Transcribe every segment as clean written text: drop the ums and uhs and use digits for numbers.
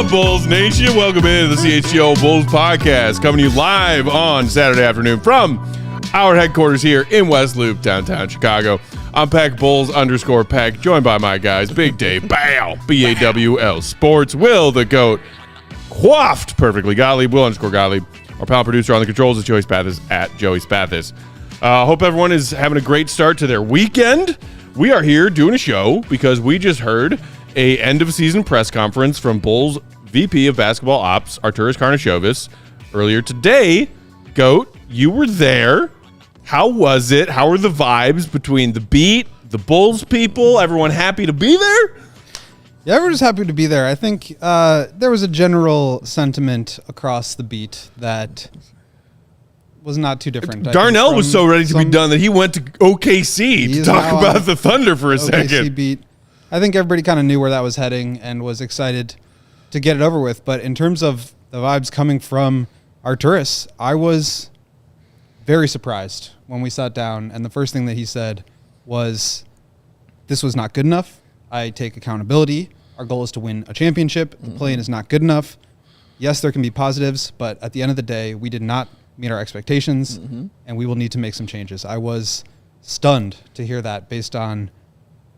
Bulls Nation, welcome into the CHGO Bulls podcast, coming to you live on Saturday afternoon from our headquarters here in West Loop, downtown Chicago. I'm Pack Bulls _Pack, joined by my guys, Big Dave, Bow, BAWL Sports, Will the Goat, Quaffed perfectly, Gottlieb, Will _Gottlieb. Our panel producer on the controls is Joey Spathis at Joey Spathis. Hope everyone is having a great start to their weekend. We are here doing a show because we just heard a end-of-season press conference from Bulls VP of Basketball Ops, Arturas Karnisovas, earlier today. Goat, you were there. How was it? How were the vibes between the beat, the Bulls people? Everyone happy to be there? Yeah, everyone's happy to be there. I think there was a general sentiment across the beat that was not too different. Darnell was so ready to be done that he went to OKC to talk about the Thunder for a second. Beat. I think everybody kind of knew where that was heading and was excited to get it over with. But in terms of the vibes coming from Arturas, I was very surprised when we sat down. And the first thing that he said was, this was not good enough. I take accountability. Our goal is to win a championship. The play-in is not good enough. Yes, there can be positives, but at the end of the day, we did not meet our expectations, and we will need to make some changes. I was stunned to hear that based on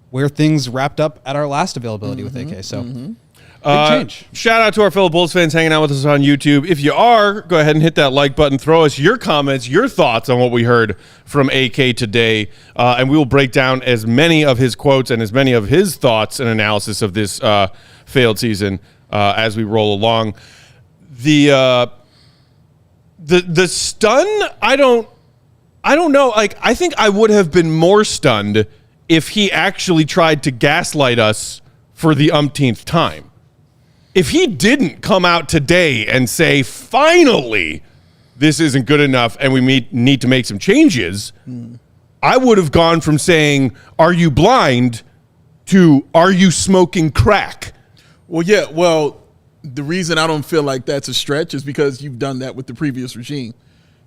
where things wrapped up at our last availability with AK. So, big change. Shout out to our fellow Bulls fans hanging out with us on YouTube. If you are, go ahead and hit that like button. Throw us your comments, your thoughts on what we heard from AK today, and we will break down as many of his quotes and as many of his thoughts and analysis of this failed season as we roll along. The stun, I don't know. Like, I think I would have been more stunned if he actually tried to gaslight us for the umpteenth time. If he didn't come out today and say, finally, this isn't good enough and we need to make some changes, I would have gone from saying, are you blind, to are you smoking crack? Well, yeah, the reason I don't feel like that's a stretch is because you've done that with the previous regime.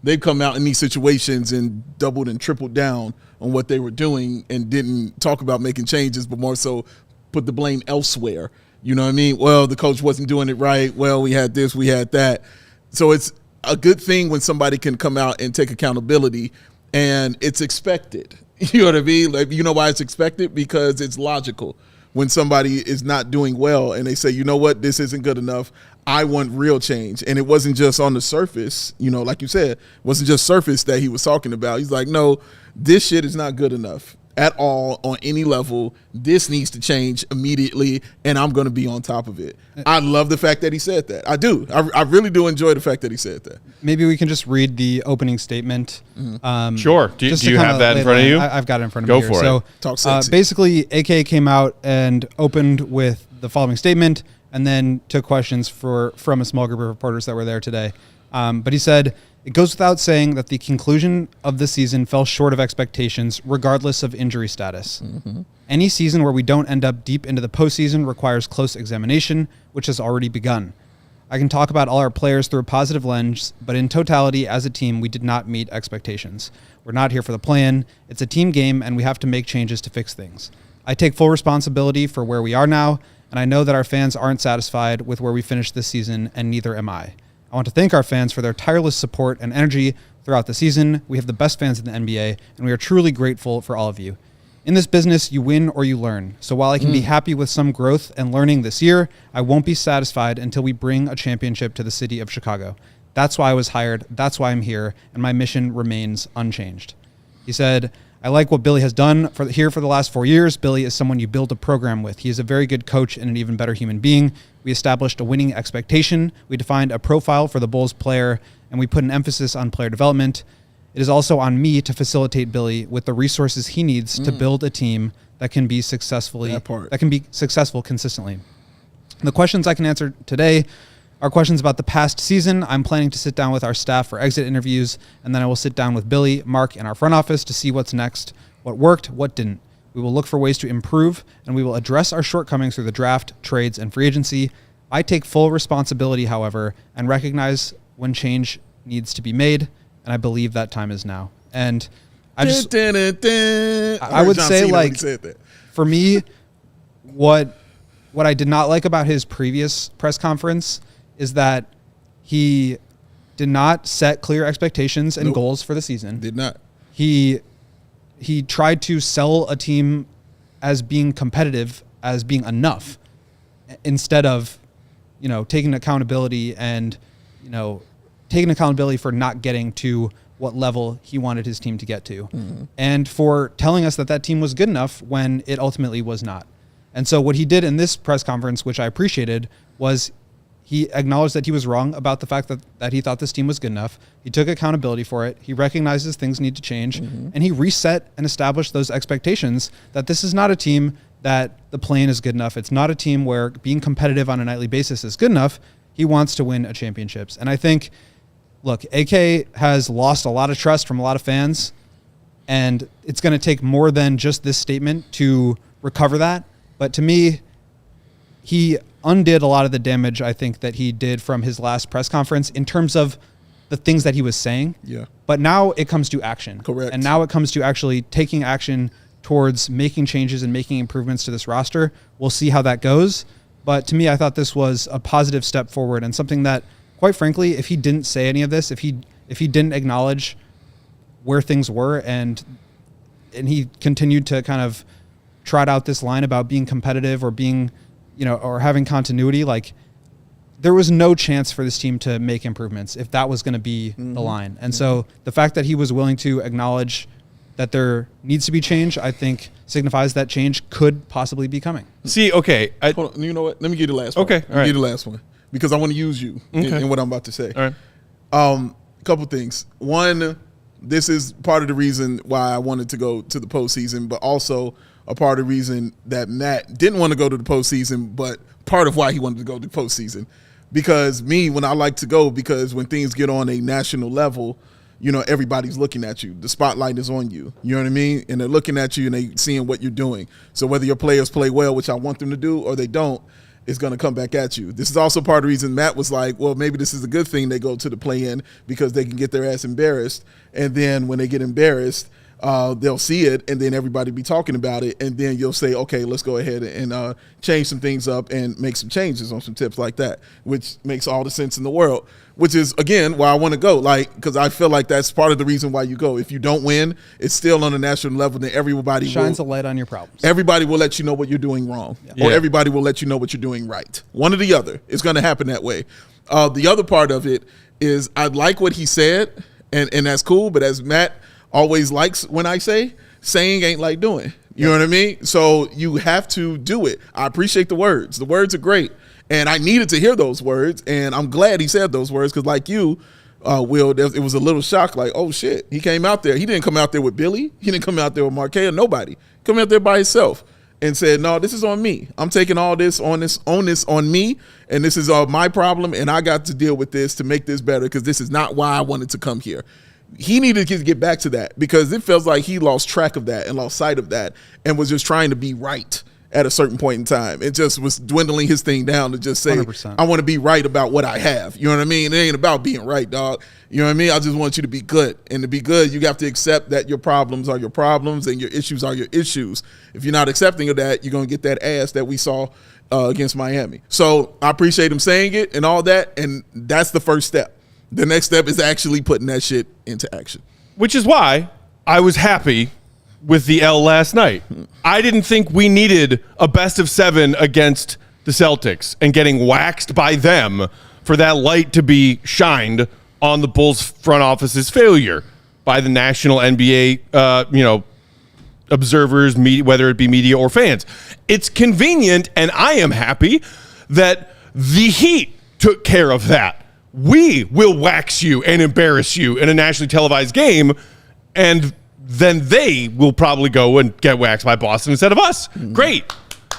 They've come out in these situations and doubled and tripled down on what they were doing and didn't talk about making changes, but more so put the blame elsewhere. You know what I mean? Well, the coach wasn't doing it right. Well, we had this, we had that. So it's a good thing when somebody can come out and take accountability, and it's expected. You know what I mean? Like, you know why it's expected? Because it's logical. When somebody is not doing well and they say, you know what, this isn't good enough, I want real change. And it wasn't just on the surface, you know, like you said, it wasn't just surface that he was talking about. He's like, no, this shit is not good enough at all on any level. This needs to change immediately, and I'm going to be on top of it. I love the fact that he said that. I do. I really do enjoy the fact that he said that. Maybe we can just read the opening statement. Sure. Do you have that in front of you? I've got it in front of me. Go for it. So, talk sexy. Basically, AK came out and opened with the following statement and then took questions from a small group of reporters that were there today. But he said, it goes without saying that the conclusion of the season fell short of expectations, regardless of injury status. Any season where we don't end up deep into the postseason requires close examination, which has already begun. I can talk about all our players through a positive lens, but in totality, as a team, we did not meet expectations. We're not here for the play-in. It's a team game, and we have to make changes to fix things. I take full responsibility for where we are now, and I know that our fans aren't satisfied with where we finished this season, and neither am I. I want to thank our fans for their tireless support and energy throughout the season. We have the best fans in the NBA, and we are truly grateful for all of you. In this business, you win or you learn. So while I can be happy with some growth and learning this year, I won't be satisfied until we bring a championship to the city of Chicago. That's why I was hired. That's why I'm here, and my mission remains unchanged. He said, I like what Billy has done for the last 4 years. Billy is someone you build a program with. He is a very good coach and an even better human being. We established a winning expectation. We defined a profile for the Bulls player, and we put an emphasis on player development. It is also on me to facilitate Billy with the resources he needs to build a team that can be successful consistently. The questions I can answer today are questions about the past season. I'm planning to sit down with our staff for exit interviews, and then I will sit down with Billy, Mark, and our front office to see what's next, what worked, what didn't. We will look for ways to improve, and we will address our shortcomings through the draft, trades, and free agency. I take full responsibility, however, and recognize when change needs to be made, and I believe that time is now. And I would say, like, for me, what I did not like about his previous press conference is that he did not set clear expectations and goals for the season. Did not. He tried to sell a team as being competitive, as being enough, instead of, taking accountability and, taking accountability for not getting to what level he wanted his team to get to, and for telling us that team was good enough when it ultimately was not. And so what he did in this press conference, which I appreciated, was he acknowledged that he was wrong about the fact that he thought this team was good enough. He took accountability for it. He recognizes things need to change, and he reset and established those expectations that this is not a team that the play-in is good enough. It's not a team where being competitive on a nightly basis is good enough. He wants to win a championships. And I think, look, AK has lost a lot of trust from a lot of fans, and it's going to take more than just this statement to recover that. But to me, he undid a lot of the damage, I think, that he did from his last press conference in terms of the things that he was saying. Yeah. But now it comes to action. Correct. And now it comes to actually taking action towards making changes and making improvements to this roster. We'll see how that goes. But to me, I thought this was a positive step forward and something that, quite frankly, if he didn't say any of this, if he didn't acknowledge where things were and he continued to kind of trot out this line about being competitive or being, or having continuity, like, there was no chance for this team to make improvements if that was going to be the line. And so the fact that he was willing to acknowledge that there needs to be change, I think signifies that change could possibly be coming. See, okay. Hold on, you know what? Let me get the last one. Okay, all right. Get the last one because I want to use you in what I'm about to say. All right. Couple things. One, this is part of the reason why I wanted to go to the postseason, but also a part of the reason that Matt didn't want to go to the postseason, but part of why he wanted to go to the postseason. Because when I like to go, because when things get on a national level, everybody's looking at you. The spotlight is on you. You know what I mean? And they're looking at you and they seeing what you're doing. So whether your players play well, which I want them to do, or they don't, it's going to come back at you. This is also part of the reason Matt was like, well, maybe this is a good thing they go to the play-in because they can get their ass embarrassed. And then when they get embarrassed, they'll see it, and then everybody be talking about it, and then you'll say, okay, let's go ahead and change some things up and make some changes on some tips like that, which makes all the sense in the world, which is, again, why I want to go, because I feel like that's part of the reason why you go. If you don't win, it's still on a national level, then everybody shines a light on your problems. Everybody will let you know what you're doing wrong, or everybody will let you know what you're doing right. One or the other. It's going to happen that way. The other part of it is I like what he said, and that's cool, but as Matt always likes when I say, saying ain't like doing. You know what I mean? So you have to do it. I appreciate the words. The words are great. And I needed to hear those words. And I'm glad he said those words because like you, Will, it was a little shock like, oh, shit. He came out there. He didn't come out there with Billy. He didn't come out there with Marquez or nobody. He came out there by himself and said, no, this is on me. I'm taking all this on me, and this is my problem, and I got to deal with this to make this better because this is not why I wanted to come here. He needed to get back to that because it feels like he lost track of that and lost sight of that and was just trying to be right at a certain point in time. It just was dwindling his thing down to just say, 100%. I want to be right about what I have. You know what I mean? It ain't about being right, dog. You know what I mean? I just want you to be good. And to be good, you have to accept that your problems are your problems and your issues are your issues. If you're not accepting of that, you're going to get that ass that we saw against Miami. So I appreciate him saying it and all that, and that's the first step. The next step is actually putting that shit into action. Which is why I was happy with the L last night. I didn't think we needed a best of 7 against the Celtics and getting waxed by them for that light to be shined on the Bulls front office's failure by the national NBA, observers, whether it be media or fans. It's convenient, and I am happy that the Heat took care of that. We will wax you and embarrass you in a nationally televised game, and then they will probably go and get waxed by Boston instead of us. Great.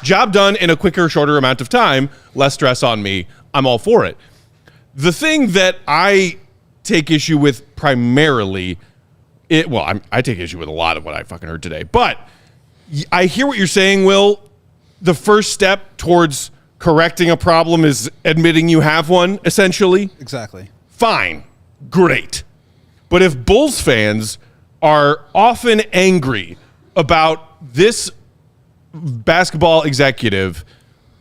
Job done in a quicker, shorter amount of time. Less stress on me. I'm all for it. The thing that I take issue with primarily, I take issue with a lot of what I fucking heard today, but I hear what you're saying, Will. The first step towards correcting a problem is admitting you have one, essentially. Exactly. Fine. Great. But if Bulls fans are often angry about this basketball executive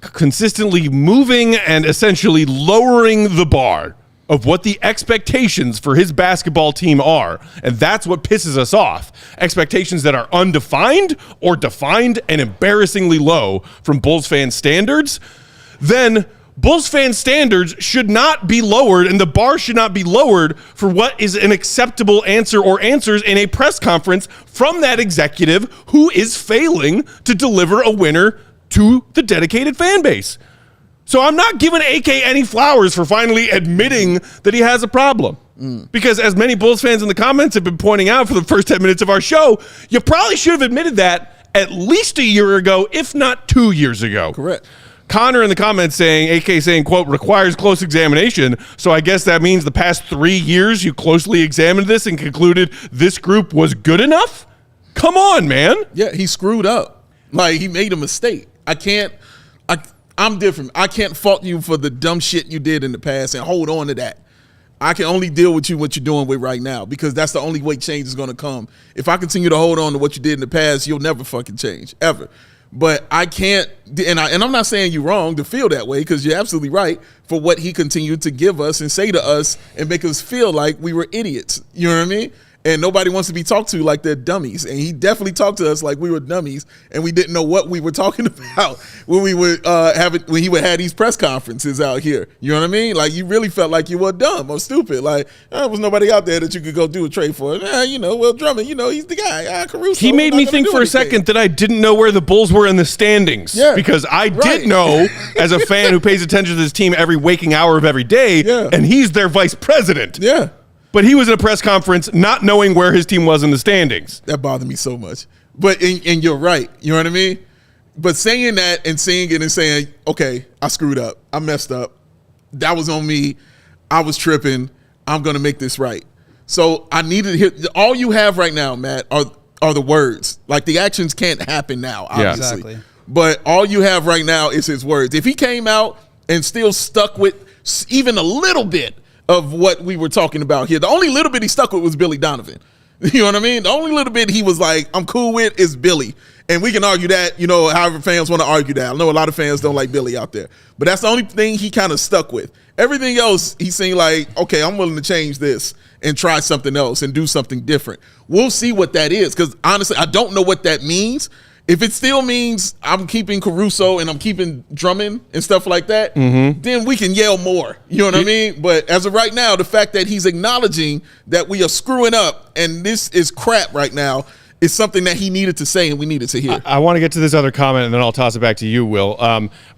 consistently moving and essentially lowering the bar of what the expectations for his basketball team are, and that's what pisses us off, expectations that are undefined or defined and embarrassingly low from Bulls fan standards, then Bulls fan standards should not be lowered, and the bar should not be lowered for what is an acceptable answer or answers in a press conference from that executive who is failing to deliver a winner to the dedicated fan base. So I'm not giving AK any flowers for finally admitting that he has a problem. Because as many Bulls fans in the comments have been pointing out for the first 10 minutes of our show, you probably should have admitted that at least a year ago, if not 2 years ago. Correct. Connor in the comments saying, AK saying, quote, requires close examination. So I guess that means the past 3 years you closely examined this and concluded this group was good enough? Come on, man. Yeah, he screwed up. Like, he made a mistake. I'm different. I can't fault you for the dumb shit you did in the past and hold on to that. I can only deal with you what you're doing with right now, because that's the only way change is going to come. If I continue to hold on to what you did in the past, you'll never fucking change, ever. But I can't, and I'm not saying you're wrong to feel that way, because you're absolutely right for what he continued to give us and say to us and make us feel like we were idiots. You know what I mean? And nobody wants to be talked to like they're dummies. And he definitely talked to us like we were dummies, and we didn't know what we were talking about when we would when he would have these press conferences out here. You know what I mean? Like, you really felt like you were dumb or stupid. Like, there was nobody out there that you could go do a trade for. Drummond, he's the guy. Caruso. He made me think for a second that I didn't know where the Bulls were in the standings. Yeah, because I did know, as a fan who pays attention to this team every waking hour of every day, and he's their vice president. Yeah. But he was in a press conference not knowing where his team was in the standings. That bothered me so much. But and you're right. You know what I mean? But saying that and saying it and saying, okay, I screwed up. I messed up. That was on me. I was tripping. I'm going to make this right. So I needed to hear. All you have right now, Matt, are the words. Like, the actions can't happen now, obviously. Yeah, exactly. But all you have right now is his words. If he came out and still stuck with even a little bit of what we were talking about here, the only little bit he stuck with was Billy Donovan. You know what I mean? The only little bit he was like, I'm cool with is Billy. And we can argue that, however fans want to argue that. I know a lot of fans don't like Billy out there. But that's the only thing he kind of stuck with. Everything else, he seemed like, okay, I'm willing to change this and try something else and do something different. We'll see what that is, because honestly, I don't know what that means. If it still means I'm keeping Caruso and I'm keeping Drummond and stuff like that, then we can yell more. You know what I mean? But as of right now, the fact that he's acknowledging that we are screwing up and this is crap right now is something that he needed to say and we needed to hear. I want to get to this other comment, and then I'll toss it back to you, Will.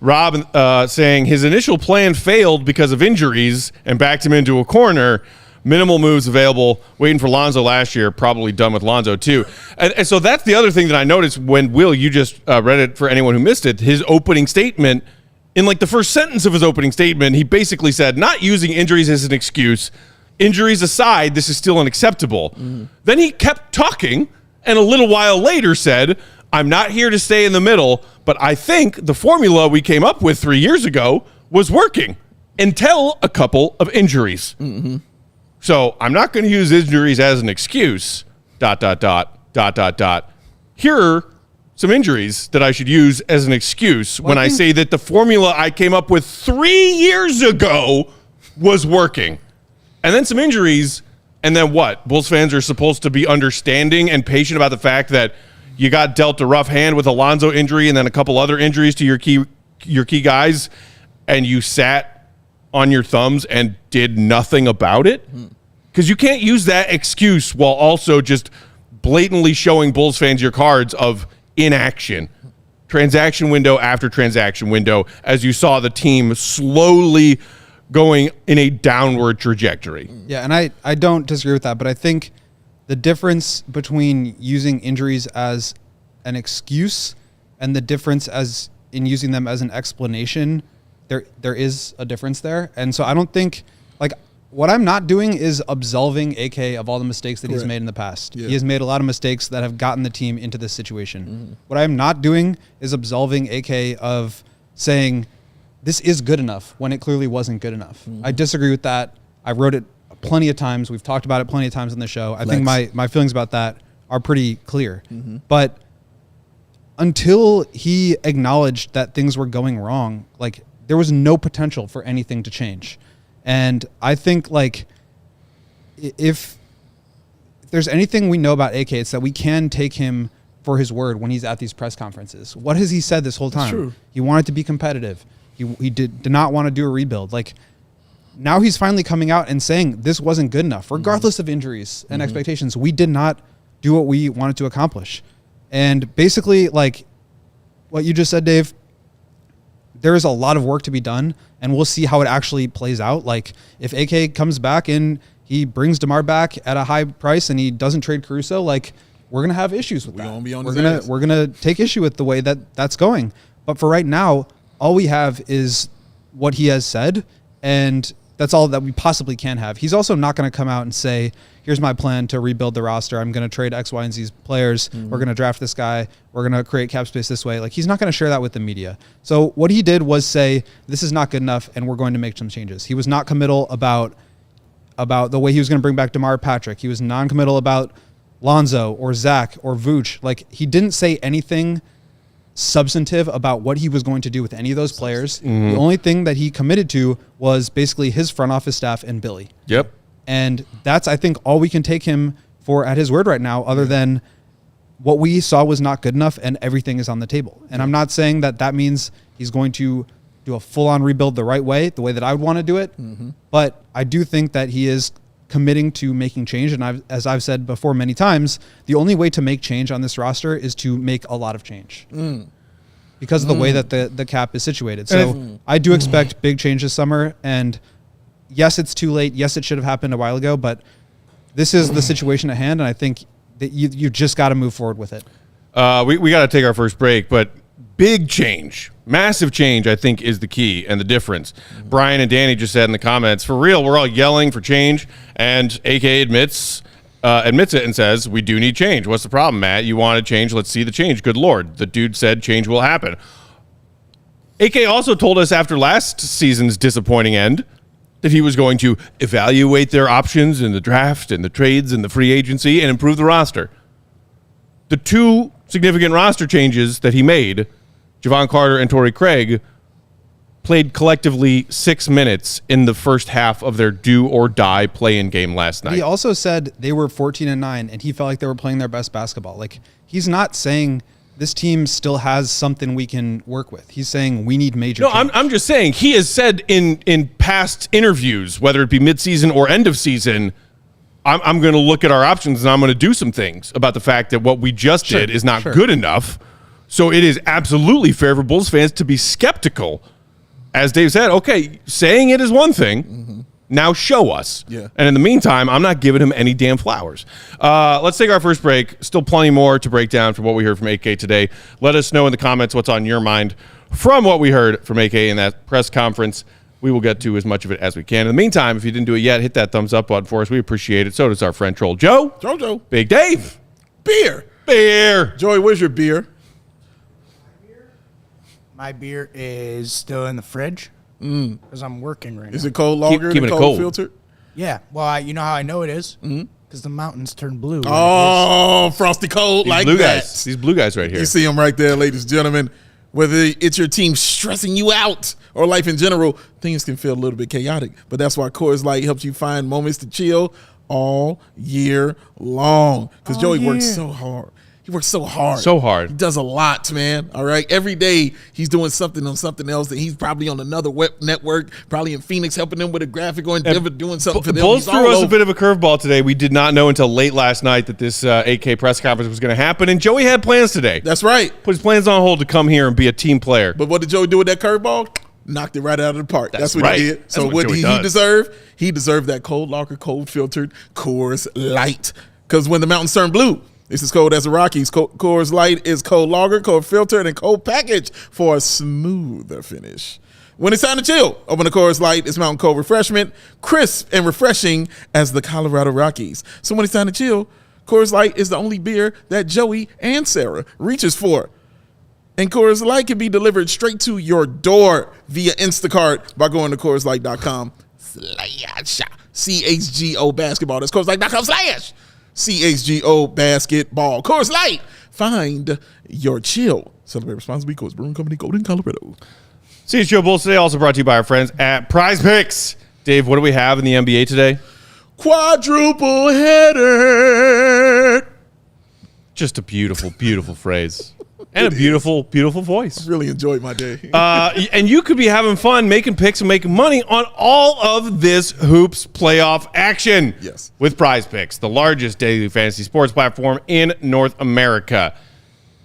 Rob saying his initial plan failed because of injuries and backed him into a corner. Minimal moves available, waiting for Lonzo last year, probably done with Lonzo too. And so that's the other thing that I noticed when, Will, you just read it for anyone who missed it, his opening statement, in like the first sentence of his opening statement, he basically said, not using injuries as an excuse. Injuries aside, this is still unacceptable. Then he kept talking, and a little while later said, I'm not here to stay in the middle, but I think the formula we came up with 3 years ago was working until a couple of injuries. So I'm not going to use injuries as an excuse, ... Here are some injuries that I should use as an excuse when I say that the formula I came up with 3 years ago was working. And then some injuries, and then what? Bulls fans are supposed to be understanding and patient about the fact that you got dealt a rough hand with a Lonzo injury and then a couple other injuries to your key guys, and you sat on your thumbs and did nothing about it? Because you can't use that excuse while also just blatantly showing Bulls fans your cards of inaction. Transaction window after transaction window, as you saw the team slowly going in a downward trajectory. Yeah, and I don't disagree with that, but I think the difference between using injuries as an excuse and the difference as in using them as an explanation, there is a difference there. And so I don't think, like, what I'm not doing is absolving AK of all the mistakes that he's made in the past. Yeah. He has made a lot of mistakes that have gotten the team into this situation. Mm-hmm. What I'm not doing is absolving AK of saying this is good enough when it clearly wasn't good enough. Mm-hmm. I disagree with that. I wrote it plenty of times. We've talked about it plenty of times on the show. I think my feelings about that are pretty clear. Mm-hmm. But until he acknowledged that things were going wrong, like, there was no potential for anything to change. And I think, like, if there's anything we know about AK, it's that we can take him for his word when he's at these press conferences. What has he said this whole time? True. He wanted to be competitive. He did not want to do a rebuild. Like, now he's finally coming out and saying this wasn't good enough, regardless of injuries and expectations. We did not do what we wanted to accomplish. And basically, like what you just said, Dave, there is a lot of work to be done, and we'll see how it actually plays out. Like, if AK comes back and he brings DeMar back at a high price and he doesn't trade Caruso, like, we're going to have issues with that. We're going to take issue with the way that that's going. But for right now, all we have is what he has said, and that's all that we possibly can have. He's also not going to come out and say, here's my plan to rebuild the roster. I'm going to trade X, Y, and Z players. Mm-hmm. We're going to draft this guy. We're going to create cap space this way. Like, he's not going to share that with the media. So what he did was say, this is not good enough, and we're going to make some changes. He was not committal about the way he was going to bring back DeMar Patrick. He was non-committal about Lonzo or Zach or Vooch. Like, he didn't say anything substantive about what he was going to do with any of those players. Mm-hmm. The only thing that he committed to was basically his front office staff and Billy. Yep. And that's, I think, all we can take him for at his word right now, other than what we saw was not good enough and everything is on the table. And I'm not saying that that means he's going to do a full-on rebuild the right way, the way that I would want to do it. Mm-hmm. But I do think that he is committing to making change. And as I've said before many times, the only way to make change on this roster is to make a lot of change because of the way that the cap is situated. So I do expect big change this summer. And yes, it's too late. Yes, it should have happened a while ago, but this is the situation at hand. And I think that you just got to move forward with it. We got to take our first break, but big change, massive change, I think, is the key and the difference. Brian and Danny just said in the comments, for real, we're all yelling for change, and AK admits it and says, we do need change. What's the problem, Matt? You want to change? Let's see the change. Good Lord. The dude said change will happen. AK also told us after last season's disappointing end that he was going to evaluate their options in the draft and the trades and the free agency and improve the roster. The two significant roster changes that he made, Javon Carter and Torrey Craig, played collectively 6 minutes in the first half of their do-or-die play-in game last night. He also said they were 14-9, and he felt like they were playing their best basketball. Like, he's not saying this team still has something we can work with. He's saying we need major change. I'm just saying he has said in past interviews, whether it be midseason or end of season, I'm going to look at our options and I'm going to do some things about the fact that what we just did is not good enough. So it is absolutely fair for Bulls fans to be skeptical. As Dave said, okay, saying it is one thing. Mm-hmm. Now show us. Yeah. And in the meantime, I'm not giving him any damn flowers. Let's take our first break. Still plenty more to break down from what we heard from AK today. Let us know in the comments what's on your mind from what we heard from AK in that press conference. We will get to as much of it as we can. In the meantime, if you didn't do it yet, hit that thumbs up button for us. We appreciate it. So does our friend Troll Joe. Jojo. Big Dave. Beer. Joey, where's your beer? My beer is still in the fridge because I'm working right now. Is it cold longer than cold filtered? Yeah. Well, you know how I know it is? Because the mountains turn blue. Oh, frosty cold like blue that. Guys. These blue guys right here. You see them right there, ladies and gentlemen. Whether it's your team stressing you out or life in general, things can feel a little bit chaotic. But that's why Coors Light helps you find moments to chill all year long. Because Joey works so hard. He works so hard. So hard. He does a lot, man. All right. Every day he's doing something on something else. And he's probably on another web network, probably in Phoenix helping them with a graphic, or in Denver doing something for them. Bulls threw us a bit of a curveball today. We did not know until late last night that this AK press conference was going to happen. And Joey had plans today. That's right. Put his plans on hold to come here and be a team player. But what did Joey do with that curveball? Knocked it right out of the park. That's what right. he did. So what he deserved? He deserved that cold locker, cold filtered Coors Light. Because when the mountains turn blue, it's as cold as the Rockies. Coors Light is cold lager, cold filtered, and cold packaged for a smoother finish. When it's time to chill, open the Coors Light. It's mountain cold refreshment, crisp and refreshing as the Colorado Rockies. So when it's time to chill, Coors Light is the only beer that Joey and Sarah reaches for. And Coors Light can be delivered straight to your door via Instacart by going to CHGO basketball. That's CHGO basketball. Coors Light. Find your chill. Celebrate responsibly. Coors Brewing Company, Golden, Colorado. CHGO Bulls today also brought to you by our friends at PrizePicks. Dave, what do we have in the NBA today? Quadruple header. Just a beautiful, beautiful phrase. And a beautiful, beautiful voice. Really enjoyed my day. And you could be having fun making picks and making money on all of this hoops playoff action. Yes. With PrizePicks, the largest daily fantasy sports platform in North America.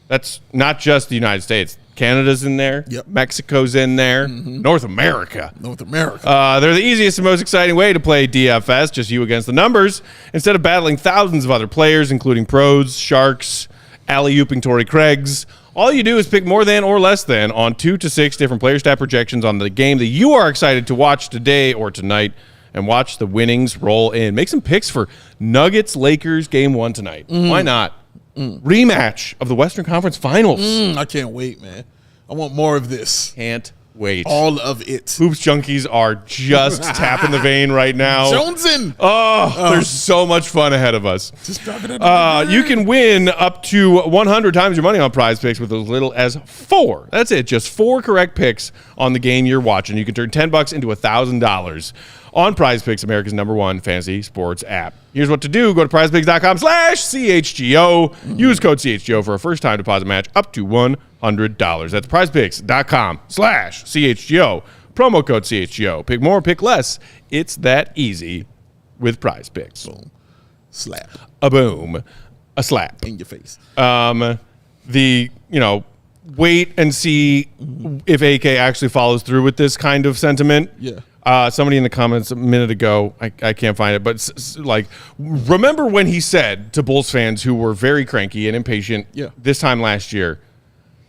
That's not just the United States. Canada's in there. Yep. Mexico's in there. North America. North America. They're the easiest and most exciting way to play DFS, just you against the numbers, instead of battling thousands of other players, including pros, sharks, alley-ooping Torrey Craigs. All you do is pick more than or less than on 2 to 6 different player stat projections on the game that you are excited to watch today or tonight, and watch the winnings roll in. Make some picks for Nuggets-Lakers Game 1 tonight. Why not? Rematch of the Western Conference Finals. I can't wait, man. I want more of this. Can't wait. All of it. Hoops junkies are just tapping the vein right now. Jonesin. There's so much fun ahead of us. Just drop it You can win up to 100 times your money on PrizePicks with as little as 4. That's it. Just 4 correct picks on the game you're watching. You can turn $10 into $1,000 on PrizePicks, America's #1 fantasy sports app. Here's what to do. Go to prizepicks.com/CHGO. Use code CHGO for a first-time deposit match up to $100. That's prizepicks.com/CHGO. Promo code CHGO. Pick more, pick less. It's that easy with PrizePicks. Boom. Slap. A boom. A slap. In your face. Wait and see if AK actually follows through with this kind of sentiment. Yeah. Somebody in the comments a minute ago, I can't find it, but remember when he said to Bulls fans who were very cranky and impatient this time last year,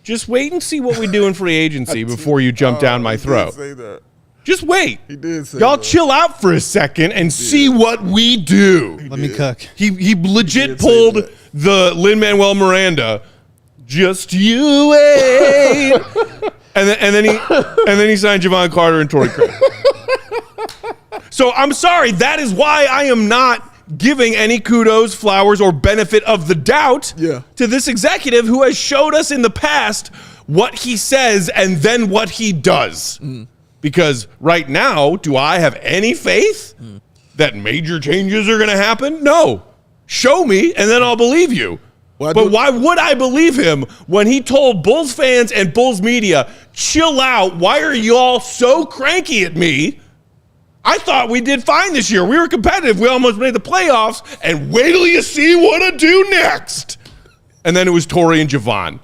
just wait and see what we do in free agency before you jump down my throat. He did say that. Just wait. He did say Y'all that. chill out for a second and see what we do. Let me cook. He legit pulled the Lin-Manuel Miranda. Just you wait. and then he signed Javon Carter and Torrey Craig. So I'm sorry. That is why I am not giving any kudos, flowers, or benefit of the doubt to this executive who has showed us in the past what he says and then what he does. Because right now, do I have any faith that major changes are going to happen? No. Show me, and then I'll believe you. But why would I believe him when he told Bulls fans and Bulls media, chill out, why are you all so cranky at me? I thought we did fine this year. We were competitive. We almost made the playoffs, and wait till you see what I do next. And then it was Torrey and Javon.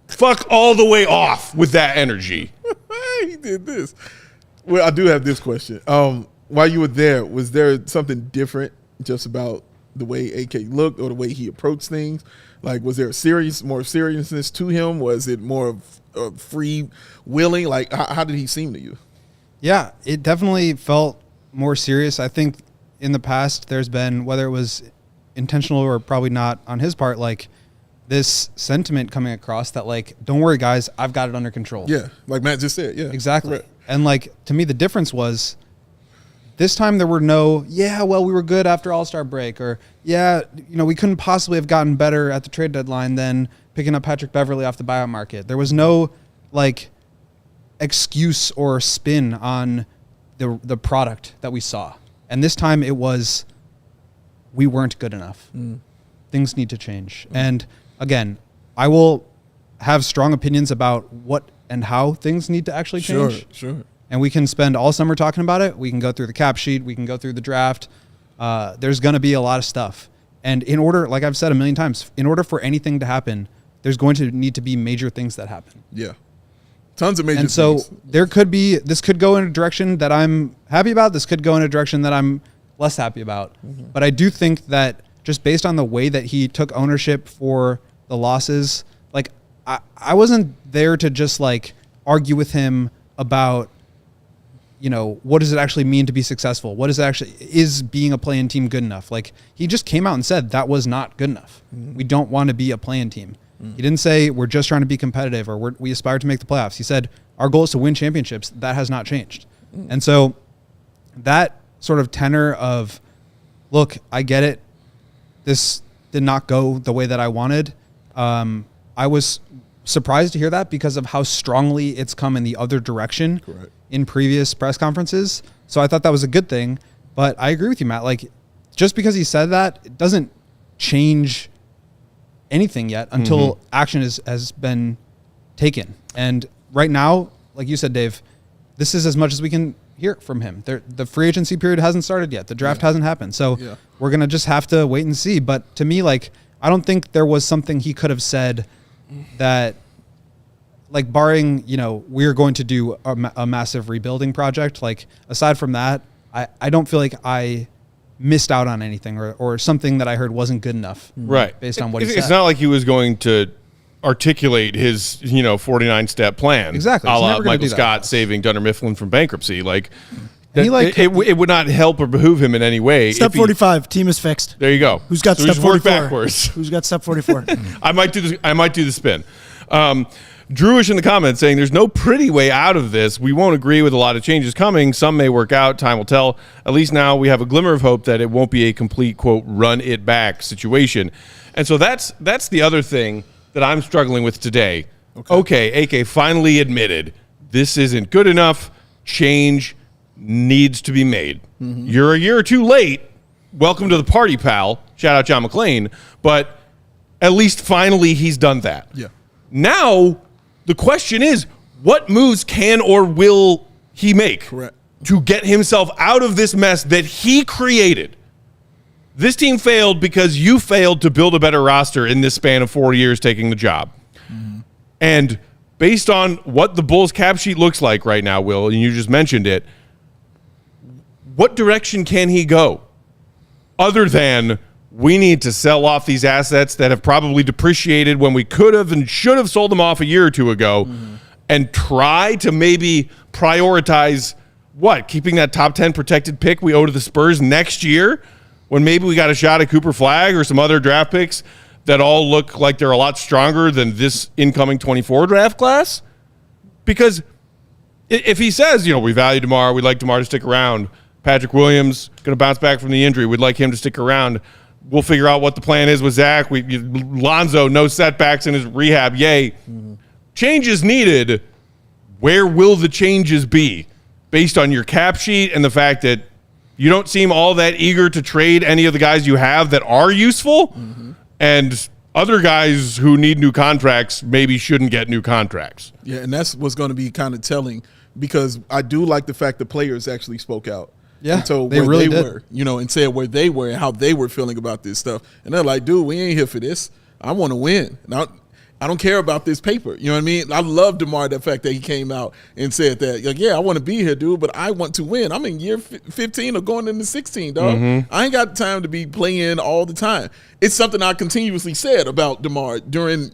Fuck all the way off with that energy. He did this. Well, I do have this question. While you were there, was there something different just about the way AK looked or the way he approached things? Like, was there more seriousness to him? Was it more of free willing? Like, how did he seem to you? Yeah, it definitely felt more serious. I think in the past there's been, whether it was intentional or probably not on his part, like this sentiment coming across that like, don't worry guys, I've got it under control. Yeah, like Matt just said. Yeah, exactly. Right. And like, to me, the difference was this time there were no, we were good after All-Star break, or we couldn't possibly have gotten better at the trade deadline than picking up Patrick Beverley off the buyout market. There was no like excuse or spin on the product that we saw. And this time it was, we weren't good enough. Things need to change. And again, I will have strong opinions about what and how things need to actually change. Sure. And we can spend all summer talking about it. We can go through the cap sheet. We can go through the draft. There's going to be a lot of stuff. And in order, like I've said a million times, in order for anything to happen, there's going to need to be major things that happen. Yeah. Tons of major and things. so this could go in a direction that I'm happy about. This could go in a direction that I'm less happy about. Mm-hmm. But I do think that just based on the way that he took ownership for the losses, like I wasn't there to just like argue with him about, you know, what does it actually mean to be successful? What is being a play-in team good enough? Like, he just came out and said that was not good enough. Mm-hmm. We don't want to be a play-in team. Mm-hmm. He didn't say we're just trying to be competitive or we aspire to make the playoffs. He said our goal is to win championships. That has not changed. Mm-hmm. And so that sort of tenor of, look, I get it. This did not go the way that I wanted. I was surprised to hear that because of how strongly it's come in the other direction. Correct. In previous press conferences. So I thought that was a good thing. But I agree with you, Matt. Like, just because he said that, it doesn't change anything yet until action has been taken. And right now, like you said, Dave, this is as much as we can hear from him. The free agency period hasn't started yet. The draft hasn't happened. So we're going to just have to wait and see. But to me, like, I don't think there was something he could have said that, like, barring, you know, we're going to do a massive rebuilding project. Like, aside from that, I don't feel like I missed out on anything or something that I heard wasn't good enough. Right. Based on what he said. It's not like he was going to articulate his, 49-step plan. Exactly. A la Michael Scott saving Dunder Mifflin from bankruptcy. Like, it would not help or behoove him in any way. Step 45, team is fixed. There you go. Who's got so step 44? Work backwards. Who's got step 44? I might do the spin. Drewish in the comments saying there's no pretty way out of this. We won't agree with a lot of changes coming. Some may work out. Time will tell. At least now we have a glimmer of hope that it won't be a complete, quote, run it back situation. And so that's the other thing that I'm struggling with today. Okay, AK finally admitted this isn't good enough. Change needs to be made. Mm-hmm. You're a year or two late. Welcome to the party, pal. Shout out John McClain. But at least finally he's done that. Yeah. Now, the question is, what moves can or will he make to get himself out of this mess that he created? This team failed because you failed to build a better roster in this span of 4 years taking the job. Mm-hmm. And based on what the Bulls cap sheet looks like right now, Will, and you just mentioned it, what direction can he go other than we need to sell off these assets that have probably depreciated when we could have and should have sold them off a year or two ago and try to maybe prioritize keeping that top 10 protected pick we owe to the Spurs next year when maybe we got a shot at Cooper Flagg or some other draft picks that all look like they're a lot stronger than this incoming 24 draft class? Because if he says, we value DeMar, we'd like DeMar to stick around, Patrick Williams going to bounce back from the injury, we'd like him to stick around, we'll figure out what the plan is with Zach. Lonzo, no setbacks in his rehab. Yay. Mm-hmm. Changes needed. Where will the changes be based on your cap sheet and the fact that you don't seem all that eager to trade any of the guys you have that are useful and other guys who need new contracts maybe shouldn't get new contracts? Yeah, and that's what's going to be kind of telling because I do like the fact the players actually spoke out. Yeah, and so they where really they did. were, and said where they were and how they were feeling about this stuff. And they're like, dude, we ain't here for this. I want to win. Now, I don't care about this paper. You know what I mean? I love DeMar, the fact that he came out and said that, like, yeah, I want to be here, dude, but I want to win. I'm in year 15 or going into 16, dog. Mm-hmm. I ain't got time to be playing all the time. It's something I continuously said about DeMar during,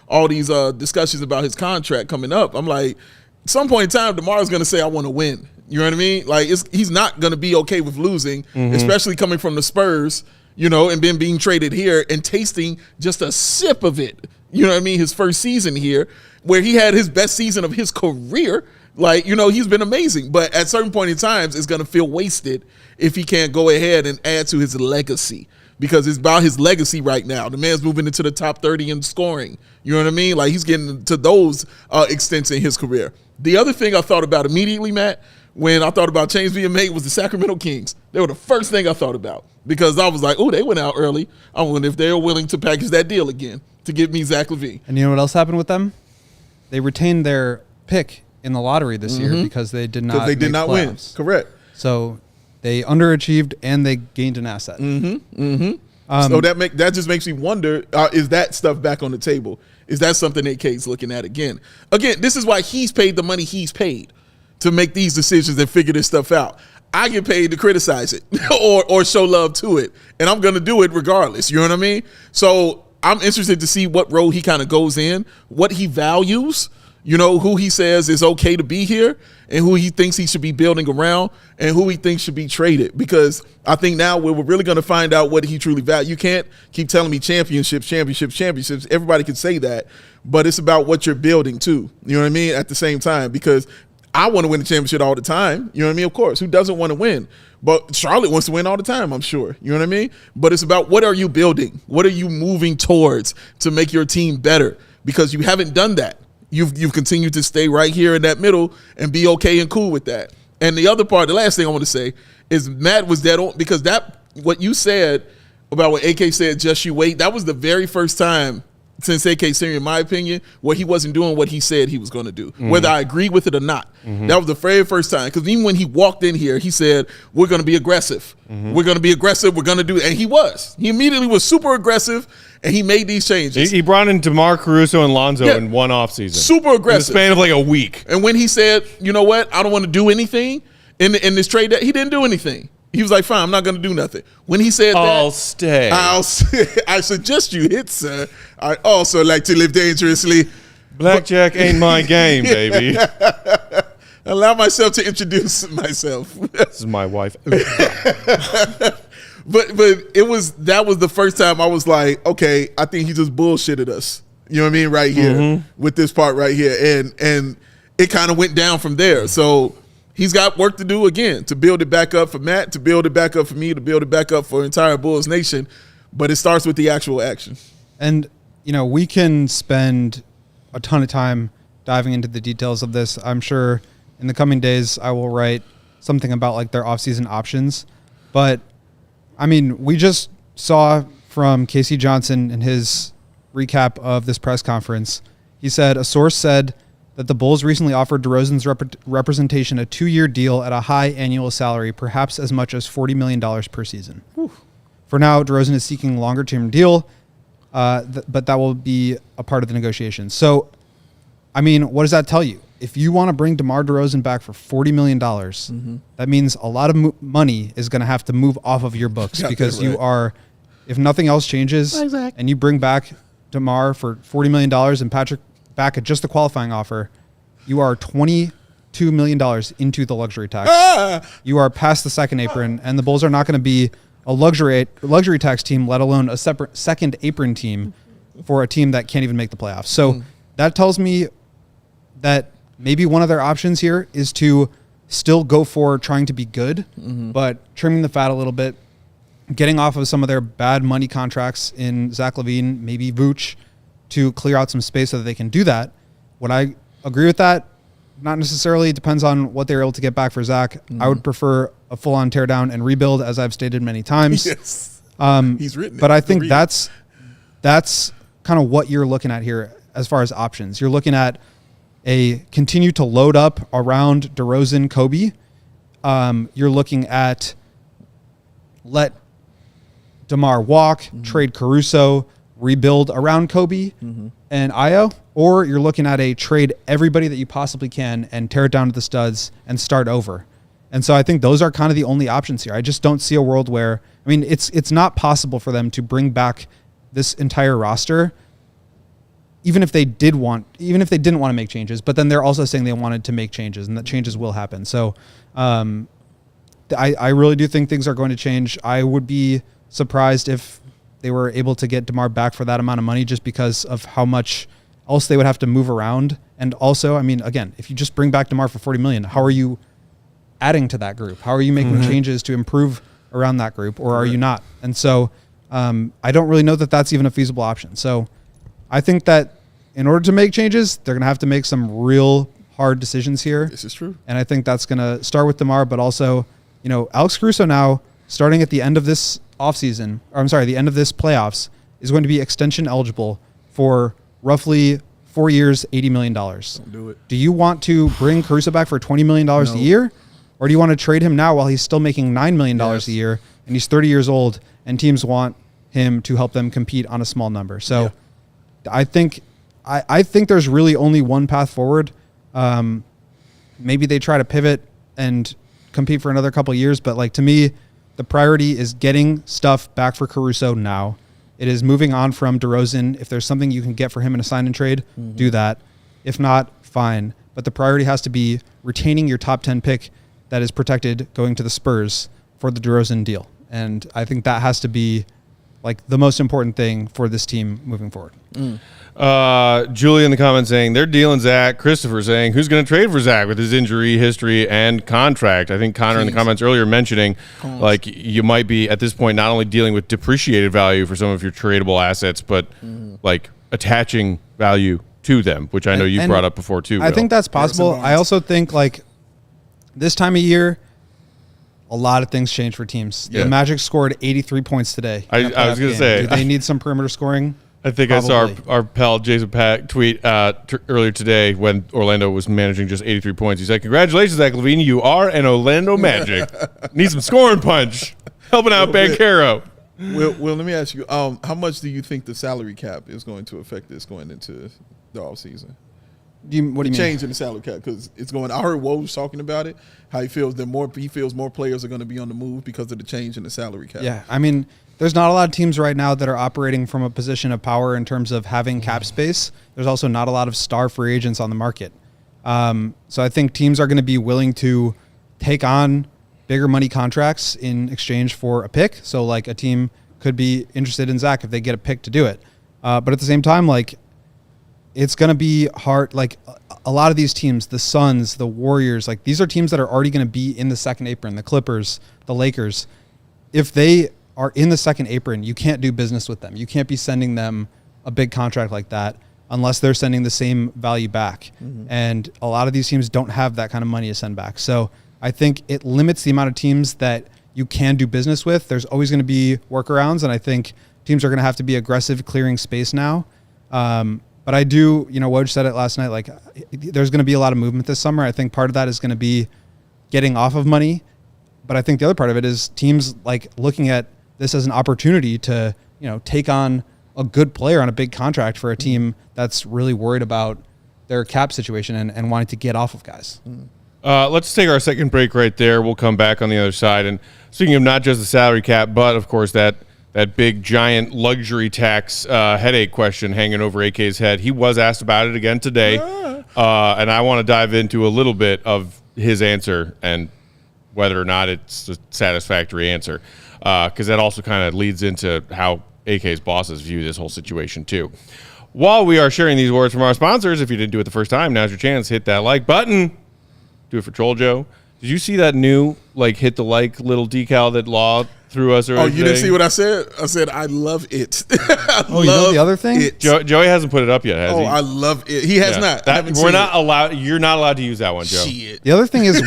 all these discussions about his contract coming up. I'm like, at some point in time, DeMar's going to say, I want to win. You know what I mean? Like, he's not going to be okay with losing, especially coming from the Spurs, and then being traded here and tasting just a sip of it. You know what I mean? His first season here, where he had his best season of his career. Like, he's been amazing. But at certain point in times, it's going to feel wasted if he can't go ahead and add to his legacy. Because it's about his legacy right now. The man's moving into the top 30 in scoring. You know what I mean? Like, he's getting to those extents in his career. The other thing I thought about immediately, Matt, when I thought about change being made was the Sacramento Kings. They were the first thing I thought about because I was like, oh, they went out early. I wonder if they're willing to package that deal again to get me Zach LaVine. And you know what else happened with them? They retained their pick in the lottery this year because they did not. Because they did not win. Correct. So they underachieved and they gained an asset. So that just makes me wonder: is that stuff back on the table? Is that something AK's looking at again? Again, this is why he's paid the money he's paid to make these decisions and figure this stuff out. I get paid to criticize it or show love to it, and I'm going to do it regardless. You know what I mean? So I'm interested to see what role he kind of goes in, what he values, you know, who he says is okay to be here and who he thinks he should be building around and who he thinks should be traded. Because I think now we're really going to find out what he truly values. You can't keep telling me championships. Everybody can say that, but it's about what you're building too. You know what I mean? At the same time, because I want to win the championship all the time. You know what I mean? Of course. Who doesn't want to win? But Charlotte wants to win all the time, I'm sure. You know what I mean? But it's about what are you building? What are you moving towards to make your team better? Because you haven't done that. You've continued to stay right here in that middle and be okay and cool with that. And the other part, the last thing I want to say is Matt was dead on, because what you said about what AK said, just you wait, that was the very first time since AK Senior, in my opinion, where he wasn't doing what he said he was going to do, whether I agree with it or not. That was the very first time. Because even when he walked in here, he said, we're going to be aggressive. We're going to be aggressive. We're going to do it. And he was. He immediately was super aggressive, and he made these changes. He brought in DeMar Caruso and Lonzo in one offseason. Super aggressive. In the span of like a week. And when he said, you know what, I don't want to do anything in this trade, he didn't do anything. He was like, fine, I'm not going to do nothing. When he said I'll stay. I suggest you hit, sir. I also like to live dangerously. Blackjack ain't my game, baby. Allow myself to introduce myself. This is my wife. But that was the first time I was like, okay, I think he just bullshitted us. You know what I mean? Right here with this part right here. And it kind of went down from there. So he's got work to do again to build it back up for Matt, to build it back up for me, to build it back up for entire Bulls Nation. But it starts with the actual action. And, you know, we can spend a ton of time diving into the details of this. I'm sure in the coming days I will write something about like their offseason options. But, I mean, we just saw from Casey Johnson in his recap of this press conference, he said, a source said that the Bulls recently offered DeRozan's representation a 2-year deal at a high annual salary, perhaps as much as $40 million per season. Whew. For now, DeRozan is seeking a longer-term deal, but that will be a part of the negotiations. So, I mean, what does that tell you? If you want to bring DeMar DeRozan back for $40 million, that means a lot of money is going to have to move off of your books because you are, if nothing else changes, and you bring back DeMar for $40 million and Patrick back at just the qualifying offer, you are $22 million into the luxury tax. You are past the second apron, and the Bulls are not going to be a luxury tax team, let alone a separate second apron team for a team that can't even make the playoffs. So that tells me that maybe one of their options here is to still go for trying to be good, but trimming the fat a little bit, getting off of some of their bad money contracts in Zach LaVine, maybe Vooch, to clear out some space so that they can do that. Would I agree with that? Not necessarily. It depends on what they're able to get back for Zach. I would prefer a full-on teardown and rebuild, as I've stated many times. Yes. He's written it. But I think that's kind of what you're looking at here as far as options. You're looking at a continue to load up around DeRozan, Kobe. You're looking at let DeMar walk, trade Caruso, rebuild around Kobe and Ayo, or you're looking at a trade everybody that you possibly can and tear it down to the studs and start over. And so I think those are kind of the only options here. I just don't see a world where, I mean, it's not possible for them to bring back this entire roster, even if they didn't want to make changes, but then they're also saying they wanted to make changes and that changes will happen. So I really do think things are going to change. I would be surprised if they were able to get DeMar back for that amount of money just because of how much else they would have to move around. And also, I mean, again, if you just bring back DeMar for $40 million, how are you adding to that group? How are you making changes to improve around that group, or are you not? And so I don't really know that that's even a feasible option. So I think that in order to make changes, they're going to have to make some real hard decisions here. This is true. And I think that's going to start with DeMar, but also, you know, Alex Caruso now, starting at the end of this offseason, or I'm sorry, the end of this playoffs, is going to be extension eligible for roughly 4 years, $80 million. Don't do it. Do you want to bring Caruso back for $20 million a year? Or do you want to trade him now while he's still making $9 million a year and he's 30 years old and teams want him to help them compete on a small number? So I think there's really only one path forward. Maybe they try to pivot and compete for another couple of years, but like to me, the priority is getting stuff back for Caruso now. It is moving on from DeRozan. If there's something you can get for him in a sign and trade, do that. If not, fine. But the priority has to be retaining your top 10 pick that is protected going to the Spurs for the DeRozan deal. And I think that has to be like the most important thing for this team moving forward. Julie in the comments saying they're dealing Zach. Christopher saying who's going to trade for Zach with his injury history and contract. I think Connor in the comments earlier mentioning like you might be at this point not only dealing with depreciated value for some of your tradable assets, but like attaching value to them, which I know you brought up before too. I think that's possible. I also think like this time of year, a lot of things change for teams. The Magic scored 83 points today. I was going to say, do they need some perimeter scoring? I think probably. I saw our pal Jason Pack tweet earlier today when Orlando was managing just 83 points. He said, "Congratulations, Zach LaVine. You are an Orlando Magic. Need some scoring punch. Helping out Banchero." Well, let me ask you, how much do you think the salary cap is going to affect this going into the offseason? What do you mean? Changing the salary cap because it's going. I heard Woj talking about it. How he feels more players are going to be on the move because of the change in the salary cap. Yeah, I mean, there's not a lot of teams right now that are operating from a position of power in terms of having cap space. There's also not a lot of star free agents on the market. So I think teams are going to be willing to take on bigger money contracts in exchange for a pick. So like a team could be interested in Zach if they get a pick to do it. But at the same time, like it's going to be hard. Like a lot of these teams, the Suns, the Warriors, like these are teams that are already going to be in the second apron, the Clippers, the Lakers. If they are in the second apron, you can't do business with them. You can't be sending them a big contract like that unless they're sending the same value back. And a lot of these teams don't have that kind of money to send back. So I think it limits the amount of teams that you can do business with. There's always going to be workarounds, and I think teams are going to have to be aggressive clearing space now. But I do, Woj said it last night, like there's going to be a lot of movement this summer. I think part of that is going to be getting off of money. But I think the other part of it is teams like looking at this as an opportunity to, take on a good player on a big contract for a team that's really worried about their cap situation and wanting to get off of guys. Let's take our second break right there. We'll come back on the other side. And speaking of not just the salary cap, but of course that big giant luxury tax headache question hanging over AK's head. He was asked about it again today. And I want to dive into a little bit of his answer and whether or not it's a satisfactory answer. Because that also kind of leads into how AK's bosses view this whole situation too. While we are sharing these words from our sponsors, if you didn't do it the first time, now's your chance. Hit that like button. Do it for Troll Joe. Did you see that new hit the like little decal that Law threw us earlier? Oh, you didn't see what I said? I said I love it. You know the other thing? Joey hasn't put it up yet, has he? Oh, I love it. He has not. We're not allowed. You're not allowed to use that one, Joe. Shit. The other thing is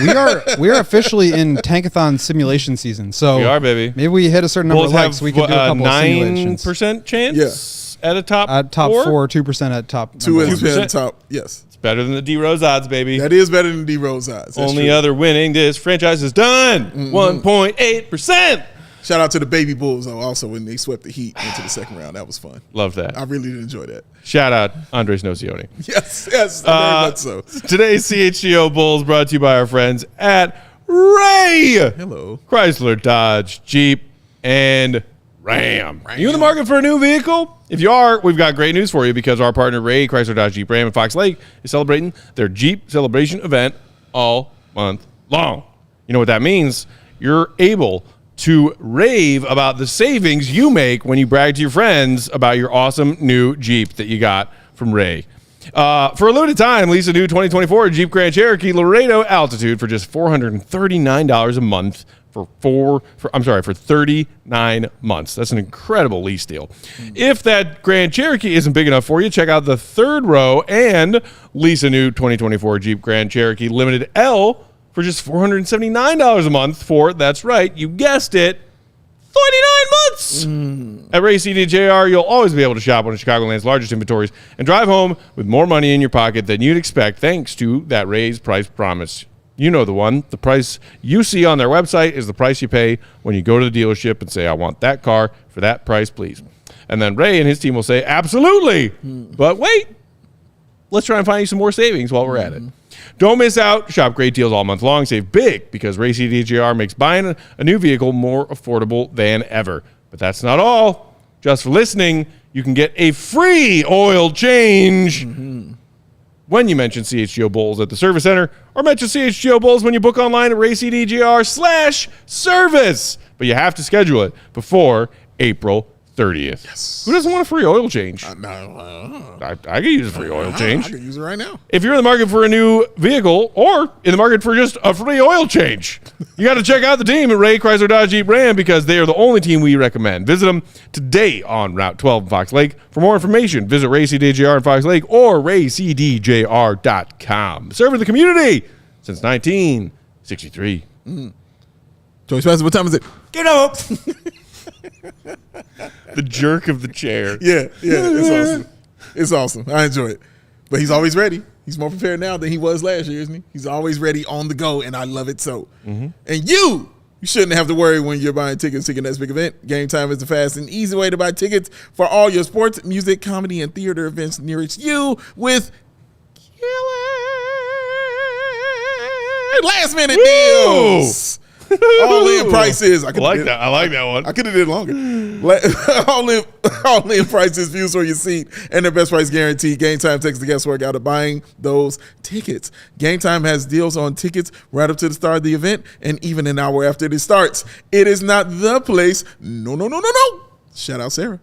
we are officially in Tankathon simulation season. So we are, baby. Maybe we hit a certain number of likes. We could do a couple of simulations. 9% chance at a top. At top 4, 2% at top. 2% at top. Yes. Better than the D-Rose odds, baby. That is better than D-Rose odds. Only other winning this franchise is done. 1.8%. Shout out to the baby Bulls, though, also, when they swept the Heat into the second round. That was fun. Love that. I really did enjoy that. Shout out Andres Nocioni. Yes, very much so. Today's CHGO Bulls brought to you by our friends at Ray. Hello. Chrysler, Dodge, Jeep, and Ram. You in the market for a new vehicle? If you are, we've got great news for you because our partner Ray, Chrysler, Dodge, Jeep, Ram, and Fox Lake is celebrating their Jeep celebration event all month long. You know what that means? You're able to rave about the savings you make when you brag to your friends about your awesome new Jeep that you got from Ray. For a limited time, lease a new 2024 Jeep Grand Cherokee Laredo Altitude for just $439 a month for 39 months. That's an incredible lease deal. If that Grand Cherokee isn't big enough for you, check out the third row and lease a new 2024 Jeep Grand Cherokee Limited L for just $479 a month for, that's right, you guessed it, 39 months. At Ray CDJR, you'll always be able to shop one of Chicagoland's largest inventories and drive home with more money in your pocket than you'd expect thanks to that Ray's price promise. You know the one. The price you see on their website is the price you pay when you go to the dealership and say, I want that car for that price, please. And then Ray and his team will say, absolutely. But wait, let's try and find you some more savings while we're at it. Don't miss out. Shop great deals all month long. Save big because Ray CDJR makes buying a new vehicle more affordable than ever. But that's not all. Just for listening, you can get a free oil change when you mention CHGO Bulls at the service center, or mention CHGO Bulls when you book online at raycdgr/service. But you have to schedule it before April 30th. Yes. Who doesn't want a free oil change? I could use a free oil change. I could use it right now. If you're in the market for a new vehicle or in the market for just a free oil change, you got to check out the team at Ray Chrysler Dodge Jeep Ram because they are the only team we recommend. Visit them today on Route 12 in Fox Lake. For more information, visit Ray CDJR in Fox Lake or raycdjr.com. Serving the community since 1963. Joey Spencer, what time is it? Get up. The jerk of the chair. Yeah, it's awesome. It's awesome. I enjoy it. But he's always ready. He's more prepared now than he was last year, isn't he? He's always ready on the go, and I love it so. And you shouldn't have to worry when you're buying tickets to your next big event. Game Time is the fast and easy way to buy tickets for all your sports, music, comedy, and theater events nearest you with last minute deals. All in prices. I like that. I like that one. I could have did it longer. all in prices, views on your seat, and their best price guarantee. Game Time takes the guesswork out of buying those tickets. Game Time has deals on tickets right up to the start of the event, and even an hour after it starts. It is not the place. No. Shout out Sarah.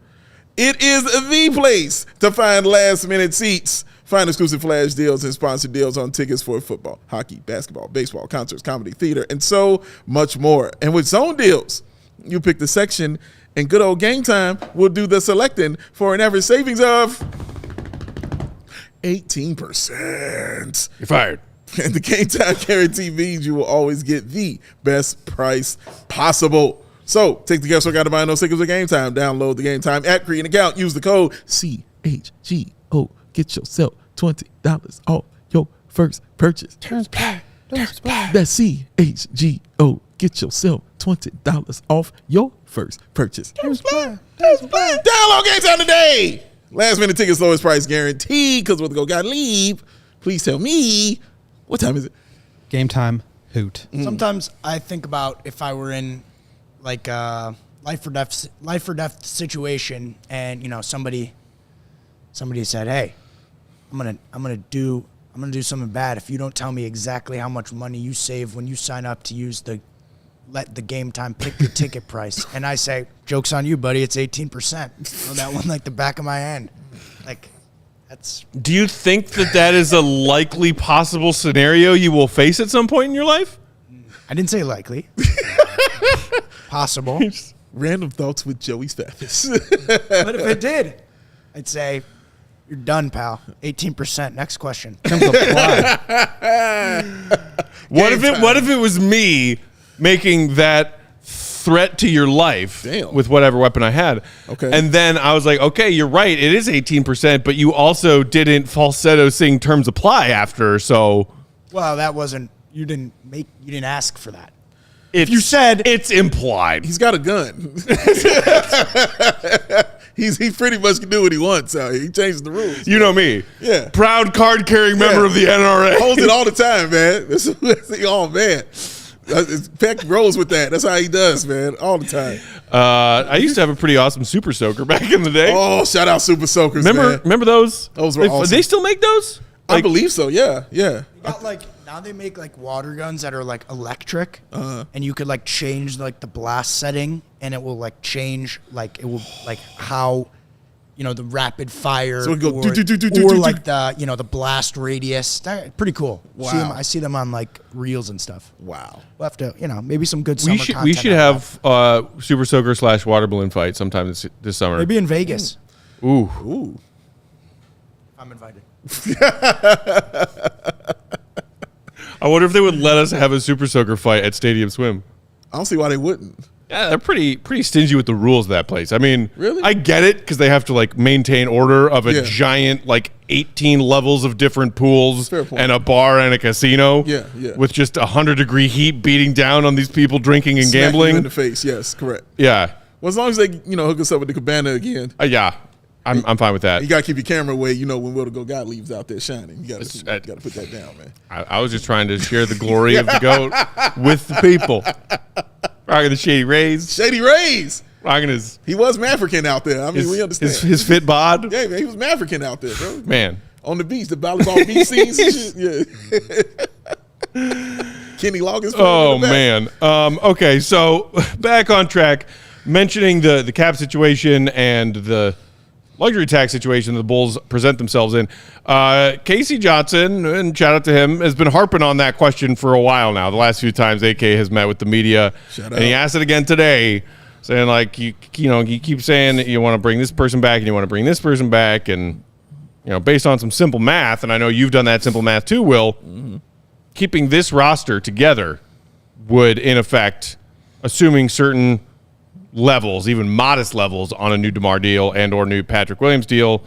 It is the place to find last minute seats. Find exclusive flash deals and sponsored deals on tickets for football, hockey, basketball, baseball, concerts, comedy, theater, and so much more. And with zone deals, you pick the section, and good old Game Time will do the selecting for an average savings of 18%. You're fired. And the Game Time guarantee means you will always get the best price possible. So take the guesswork out of buying those tickets with Game Time. Download the Game Time app, create an account, use the code CHGO. Get yourself $20 off your first purchase. That's CHGO. Get yourself $20 off your first purchase. Download Game Time today. Last minute tickets, lowest price guaranteed. Because what the go got leave. Please tell me, what time is it? Game Time hoot. Sometimes I think about if I were in like a life or death situation, and somebody said, "Hey, I'm gonna do something bad if you don't tell me exactly how much money you save when you sign up to let the Game Time pick your ticket price." And I say, "Joke's on you, buddy. It's 18%." Know that one like the back of my hand. Like, that's. Do you think that is a likely possible scenario you will face at some point in your life? I didn't say likely. Possible. Random thoughts with Joey Stathis. But if it did, I'd say, you're done, pal. 18%. Next question. In terms of plot, What if it was me making that threat to your life with whatever weapon I had? Okay. And then I was like, okay, you're right. It is 18%, but you also didn't falsetto sing terms apply after. So, Well, that wasn't. You didn't ask for that. you said it's implied. He's got a gun. He pretty much can do what he wants out here. He changes the rules. You know me. Yeah. Proud card-carrying member of the NRA. Holds it all the time, man. Oh, man. Peck rolls with that. That's how he does, man. All the time. I used to have a pretty awesome Super Soaker back in the day. Oh, shout out Super Soakers, man. Remember those? Those were awesome. They still make those? I believe so, yeah. They got now they make like water guns that are like electric, and you could like change like the blast setting, and it will like change how, the rapid fire, so it go or like the the blast radius. Pretty cool. Wow. I see them on like reels and stuff. Wow. We'll have to maybe some good summer content. We should have Super Soaker / water balloon fight sometime this summer. Maybe in Vegas. Ooh. I'm invited. I wonder if they would let us have a Super Soaker fight at Stadium Swim. I don't see why they wouldn't. Yeah, they're pretty stingy with the rules of that place. I mean, Really? I get it because they have to like maintain order of a Yeah. giant like 18 levels of different pools Fair point. and a bar and a casino. Yeah, yeah. With just 100-degree heat beating down on these people drinking and Smack you gambling. in the face. Yes, correct. Yeah, Well, as long as they, hook us up with the cabana again. yeah, I'm fine with that. You gotta keep your camera away. When Will the Go God leaves out there shining, you It's- gotta put that down, man. I was just trying to share the glory of the GOAT with the people. Rocking the Shady Rays. Shady Rays. Rocking his He was Maverican out there. I mean, we understand. his fit bod. Yeah, man, he was Maverican out there, bro. Man. On the beach, the volleyball beach scenes and shit. Yeah. Kenny Loggins. Oh man. Okay, so back on track. Mentioning the cap situation and the luxury tax situation the Bulls present themselves in. Casey Johnson, and shout out to him, has been harping on that question for a while now. The last few times AK has met with the media, Shout and he out. asked it again today, saying like you keep saying that you want to bring this person back and you want to bring this person back, and based on some simple math, and I know you've done that simple math too, Will. Keeping this roster together would, in effect, assuming certain levels, even modest levels, on a new DeMar deal and or new Patrick Williams deal,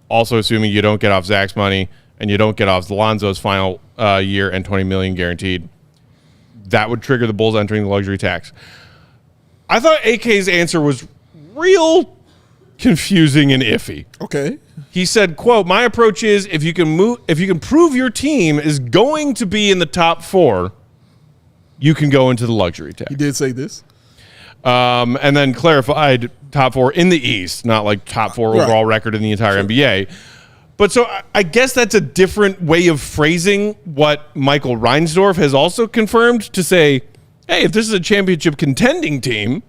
also assuming you don't get off Zach's money and you don't get off Lonzo's final year and $20 million guaranteed, that would trigger the Bulls entering the luxury tax. I thought AK's answer was real confusing and iffy. Okay. He said, quote, "My approach is if you can prove your team is going to be in the top 4, you can go into the luxury tax." He did say this. And then clarified top 4 in the East, not like top 4 Right. overall record in the entire NBA. But so I guess that's a different way of phrasing what Michael Reinsdorf has also confirmed, to say, hey, if this is a championship contending team,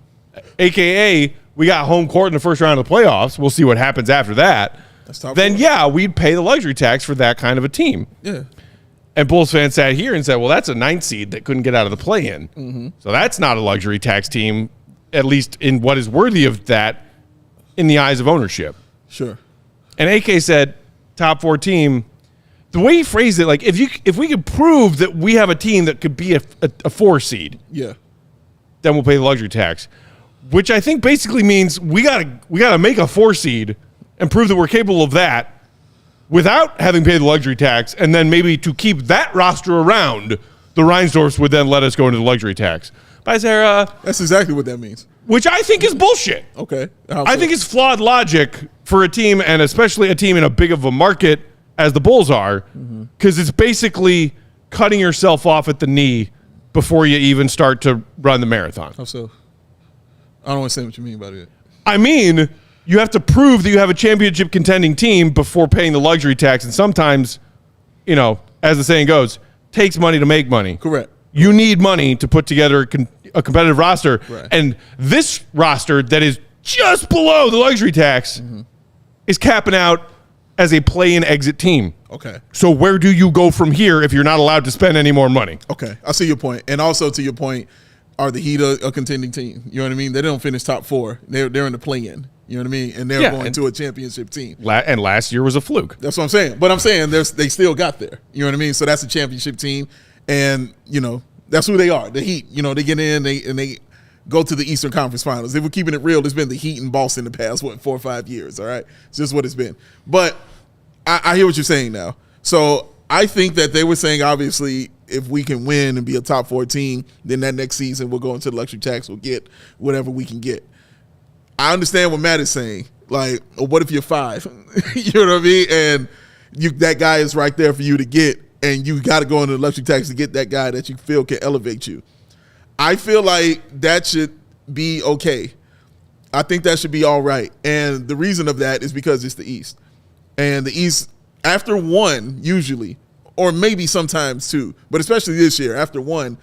AKA we got home court in the first round of the playoffs, we'll see what happens after that, That's top then 4. yeah, we'd pay the luxury tax for that kind of a team. Yeah. And Bulls fans sat here and said, well, that's a 9th seed that couldn't get out of the play-in. Mm-hmm. So that's not a luxury tax team, at least in what is worthy of that in the eyes of ownership. Sure. And AK said, top 4 team, the way he phrased it, like if we could prove that we have a team that could be a 4 seed, Yeah. then we'll pay the luxury tax. Which I think basically means we gotta make a 4 seed and prove that we're capable of that without having paid the luxury tax, and then maybe to keep that roster around, the Reinsdorfs would then let us go into the luxury tax. Bye, Sarah. That's exactly what that means. Which I think is bullshit. Okay. I think it's flawed logic for a team, and especially a team in a big of a market as the Bulls are, because it's basically cutting yourself off at the knee before you even start to run the marathon. How so? I don't understand what you mean by it. I mean, you have to prove that you have a championship contending team before paying the luxury tax, and sometimes, as the saying goes, takes money to make money. Correct. You need money to put together a competitive roster. Right. And this roster that is just below the luxury tax is capping out as a play-in exit team. Okay. So where do you go from here if you're not allowed to spend any more money? Okay. I see your point. And also to your point, are the Heat a contending team? You know what I mean? They don't finish top 4. They're in the play-in. You know what I mean? And they're going to a championship team. And last year was a fluke. That's what I'm saying. But I'm saying they still got there. You know what I mean? So that's a championship team. And, that's who they are. The Heat, they get in and they go to the Eastern Conference Finals. If we're keeping it real, it's been the Heat and Boston the past, 4 or 5 years, all right? It's just what it's been. But I hear what you're saying now. So I think that they were saying, obviously, if we can win and be a top 4 team, then that next season we'll go into the luxury tax. We'll get whatever we can get. I understand what Matt is saying. Like, what if you're 5? You know what I mean? And that guy is right there for you to get, and you got to go into the luxury tax to get that guy that you feel can elevate you. I feel like that should be okay. I think that should be all right. And the reason of that is because it's the East. And the East, after 1, usually, or maybe sometimes 2, but especially this year, after 1,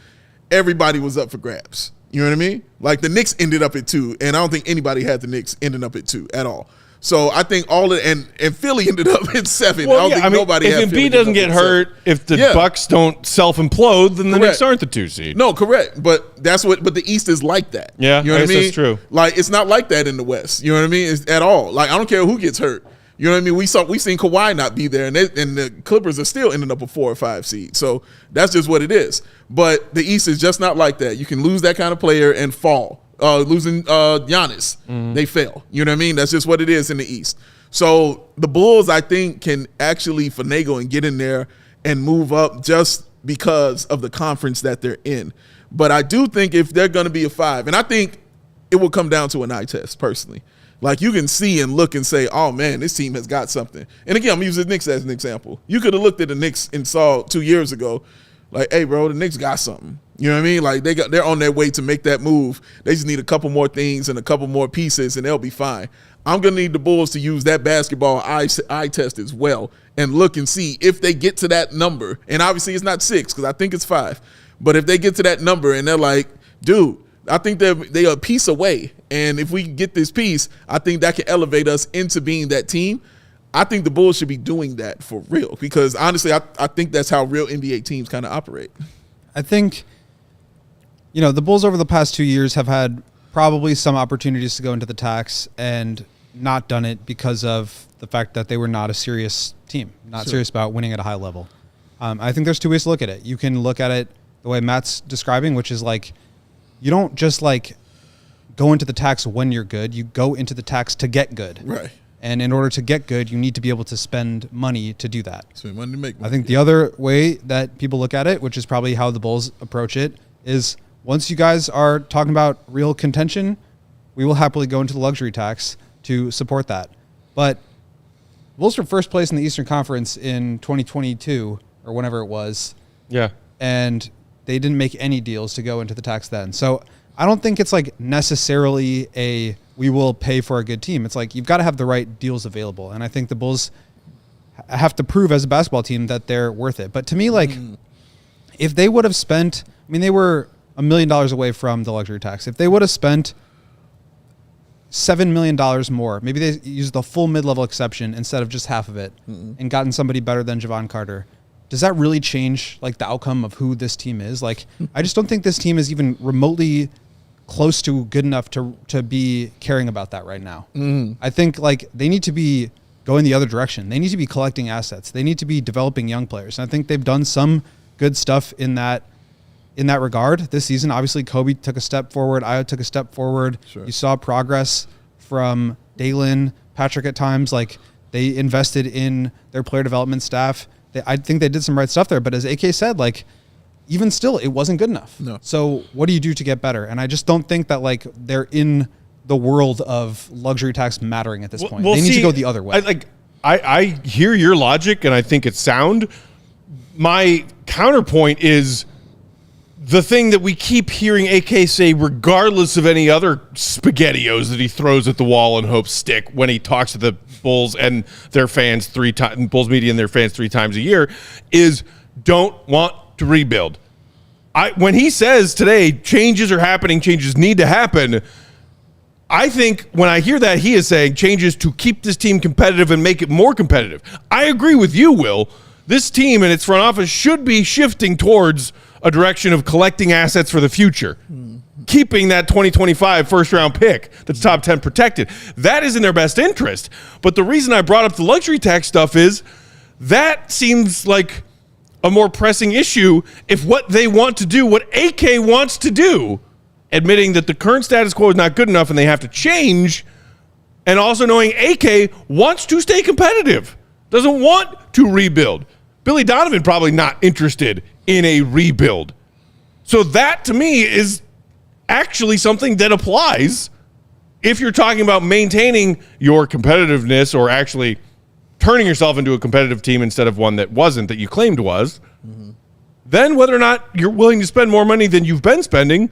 everybody was up for grabs. You know what I mean? Like the Knicks ended up at 2, and I don't think anybody had the Knicks ending up at 2 at all. So I think and Philly ended up at 7. Well, I don't think nobody if had Philly Embiid doesn't ending get up at 7. hurt, if the Yeah. Bucks don't self-implode, then the Correct. Knicks aren't the 2 seed. No, correct. But but the East is like that. Yeah, you know I what I guess mean? that's true. Like it's not like that in the West. You know what I mean? It's, at all. Like I don't care who gets hurt. You know what I mean? We seen Kawhi not be there, and the Clippers are still ending up a 4 or 5 seed. So that's just what it is. But the East is just not like that. You can lose that kind of player and fall losing Giannis. They fail. You know what I mean? That's just what it is in the East. So the Bulls, I think, can actually finagle and get in there and move up just because of the conference that they're in. But I do think if they're going to be a 5, and I think it will come down to an eye test personally. Like you can see and look and say, oh man, this team has got something. And again, I'm using the Knicks as an example. You could have looked at the Knicks and saw 2 years ago, like, hey bro, the Knicks got something. You know what I mean? Like they're on their way to make that move. They just need a couple more things and a couple more pieces and they'll be fine. I'm going to need the Bulls to use that basketball eye test as well and look and see if they get to that number. And obviously it's not 6 because I think it's 5. But if they get to that number and they're like, dude, I think they are a piece away. And if we can get this piece, I think that can elevate us into being that team. I think the Bulls should be doing that for real because honestly, I think that's how real NBA teams kind of operate. I think, the Bulls over the past 2 years have had probably some opportunities to go into the tax and not done it because of the fact that they were not a serious team, not serious about winning at a high level. I think there's 2 ways to look at it. You can look at it the way Matt's describing, which is like, you don't just like go into the tax when you're good. You go into the tax to get good. Right. And in order to get good, you need to be able to spend money to do that. Spend money to make money. I think the other way that people look at it, which is probably how the Bulls approach it, is once you guys are talking about real contention, we will happily go into the luxury tax to support that. But Bulls were first place in the Eastern Conference in 2022 or whenever it was. Yeah. And they didn't make any deals to go into the tax then. So I don't think it's like necessarily we will pay for a good team. It's like you've got to have the right deals available. And I think the Bulls have to prove as a basketball team that they're worth it. But to me, like if they would have spent, they were $1 million away from the luxury tax. If they would have spent $7 million more, maybe they used the full mid-level exception instead of just half of it and gotten somebody better than Javon Carter. Does that really change like the outcome of who this team is? Like, I just don't think this team is even remotely close to good enough to be caring about that right now. I think like they need to be going the other direction. They need to be collecting assets. They need to be developing young players. And I think they've done some good stuff in that regard this season. Obviously, Kobe took a step forward. Io took a step forward. Sure. You saw progress from Dalen, Patrick at times. Like they invested in their player development staff. I think they did some right stuff there, but as AK said, like even still, it wasn't good enough. No. So what do you do to get better? And I just don't think that like they're in the world of luxury tax mattering at this point. They need to go the other way. I hear your logic and I think it's sound. My counterpoint is the thing that we keep hearing AK say, regardless of any other SpaghettiOs that he throws at the wall and hopes stick when he talks to the Bulls and their fans 3 times, Bulls media and their fans 3 times a year, is don't want to rebuild. When he says today changes are happening, changes need to happen, I think when I hear that, he is saying changes to keep this team competitive and make it more competitive. I agree with you, Will. This team and its front office should be shifting towards a direction of collecting assets for the future. Keeping that 2025 first-round pick that's top 10 protected. That is in their best interest. But the reason I brought up the luxury tax stuff is that seems like a more pressing issue if what they want to do, what AK wants to do, admitting that the current status quo is not good enough and they have to change, and also knowing AK wants to stay competitive, doesn't want to rebuild. Billy Donovan probably not interested in a rebuild. So that, to me, is actually something that applies if you're talking about maintaining your competitiveness or actually turning yourself into a competitive team instead of one that wasn't, that you claimed was. Then whether or not you're willing to spend more money than you've been spending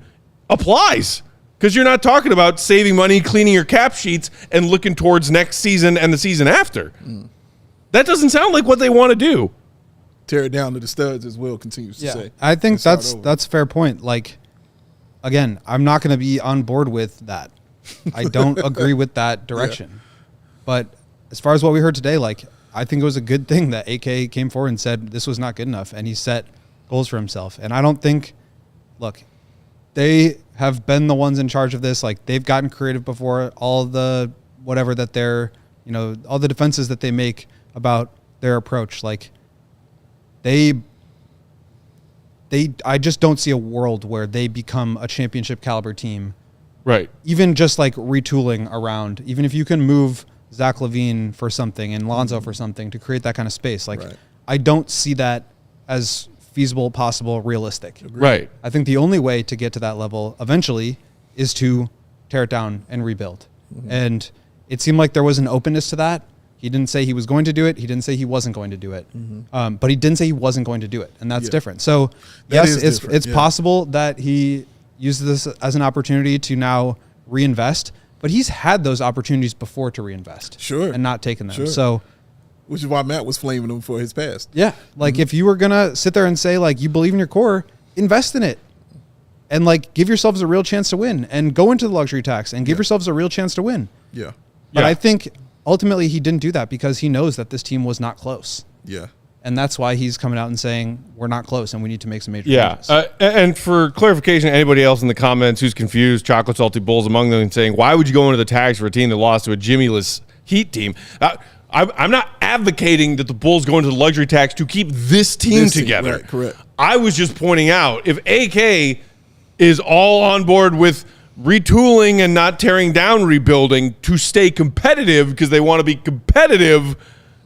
applies, because you're not talking about saving money, cleaning your cap sheets, and looking towards next season and the season after. That doesn't sound like what they want to do. Tear it down to the studs, as Will continues to say. I think that's a fair point. Like, again, I'm not going to be on board with that. I don't agree with that direction. Yeah. But as far as what we heard today, like, I think it was a good thing that AK came forward and said this was not good enough, and he set goals for himself. And I don't think, look, they have been the ones in charge of this. Like, they've gotten creative before. All the whatever that they're, all the defenses that they make about their approach, like, I just don't see a world where they become a championship caliber team Right. Even just like retooling around, even if you can move Zach LaVine for something and Lonzo for something to create that kind of space, like I don't see that as feasible, possible, realistic. Right. I think the only way to get to that level eventually is to tear it down and rebuild. And it seemed like there was an openness to that. He didn't say he was going to do it. He didn't say he wasn't going to do it. But he didn't say he wasn't going to do it. And that's different. So yes, it's possible that he used this as an opportunity to now reinvest, but he's had those opportunities before to reinvest. And not taken them. So, which is why Matt was flaming him for his past. Yeah. Like if you were going to sit there and say like, you believe in your core, invest in it. And like, give yourselves a real chance to win and go into the luxury tax and give yourselves a real chance to win. But I think ultimately he didn't do that because he knows that this team was not close. And that's why he's coming out and saying, we're not close and we need to make some major changes. And for clarification, anybody else in the comments who's confused, Chocolate Salty Bulls among them, and saying, why would you go into the tags for a team that lost to a Jimmy-less Heat team? I'm not advocating that the Bulls go into the luxury tax to keep this team together. Right, correct. I was just pointing out, if AK is all on board with retooling and not tearing down rebuilding to stay competitive because they want to be competitive,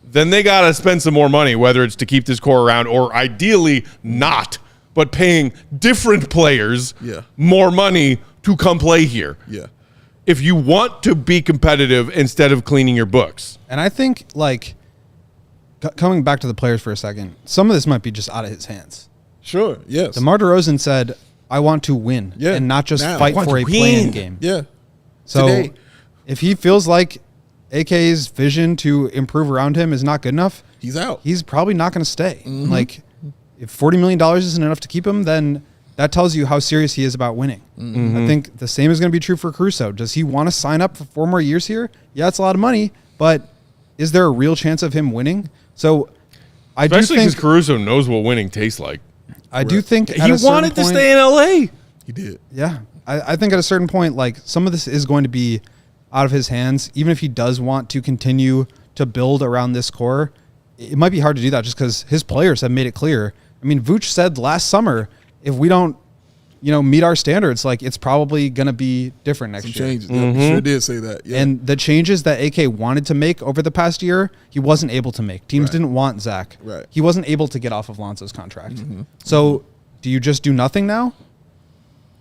then they got to spend some more money, whether it's to keep this core around or ideally not, but paying different players more money to come play here. If you want to be competitive instead of cleaning your books. And I think, like, coming back to the players for a second, some of this might be just out of his hands. Yes. DeMar DeRozan said, I want to win and not just fight for a play-in game. So Today. If he feels like AK's vision to improve around him is not good enough, he's out. He's probably not going to stay. Like, if $40 million isn't enough to keep him, then that tells you how serious he is about winning. I think the same is going to be true for Caruso. Does he want to sign up for 4 more years here? Yeah, it's a lot of money, but is there a real chance of him winning? So I Especially do think because Caruso knows what winning tastes like. I do think he wanted to stay in LA. He did. Yeah. I think at a certain point, like, some of this is going to be out of his hands. Even if he does want to continue to build around this core, it might be hard to do that just because his players have made it clear. I mean, Vooch said last summer, if we don't, meet our standards, like, it's probably going to be different next year. Changes. He sure did say that. And the changes that AK wanted to make over the past year, he wasn't able to make. Teams didn't want Zach. He wasn't able to get off of Lonzo's contract. So do you just do nothing now?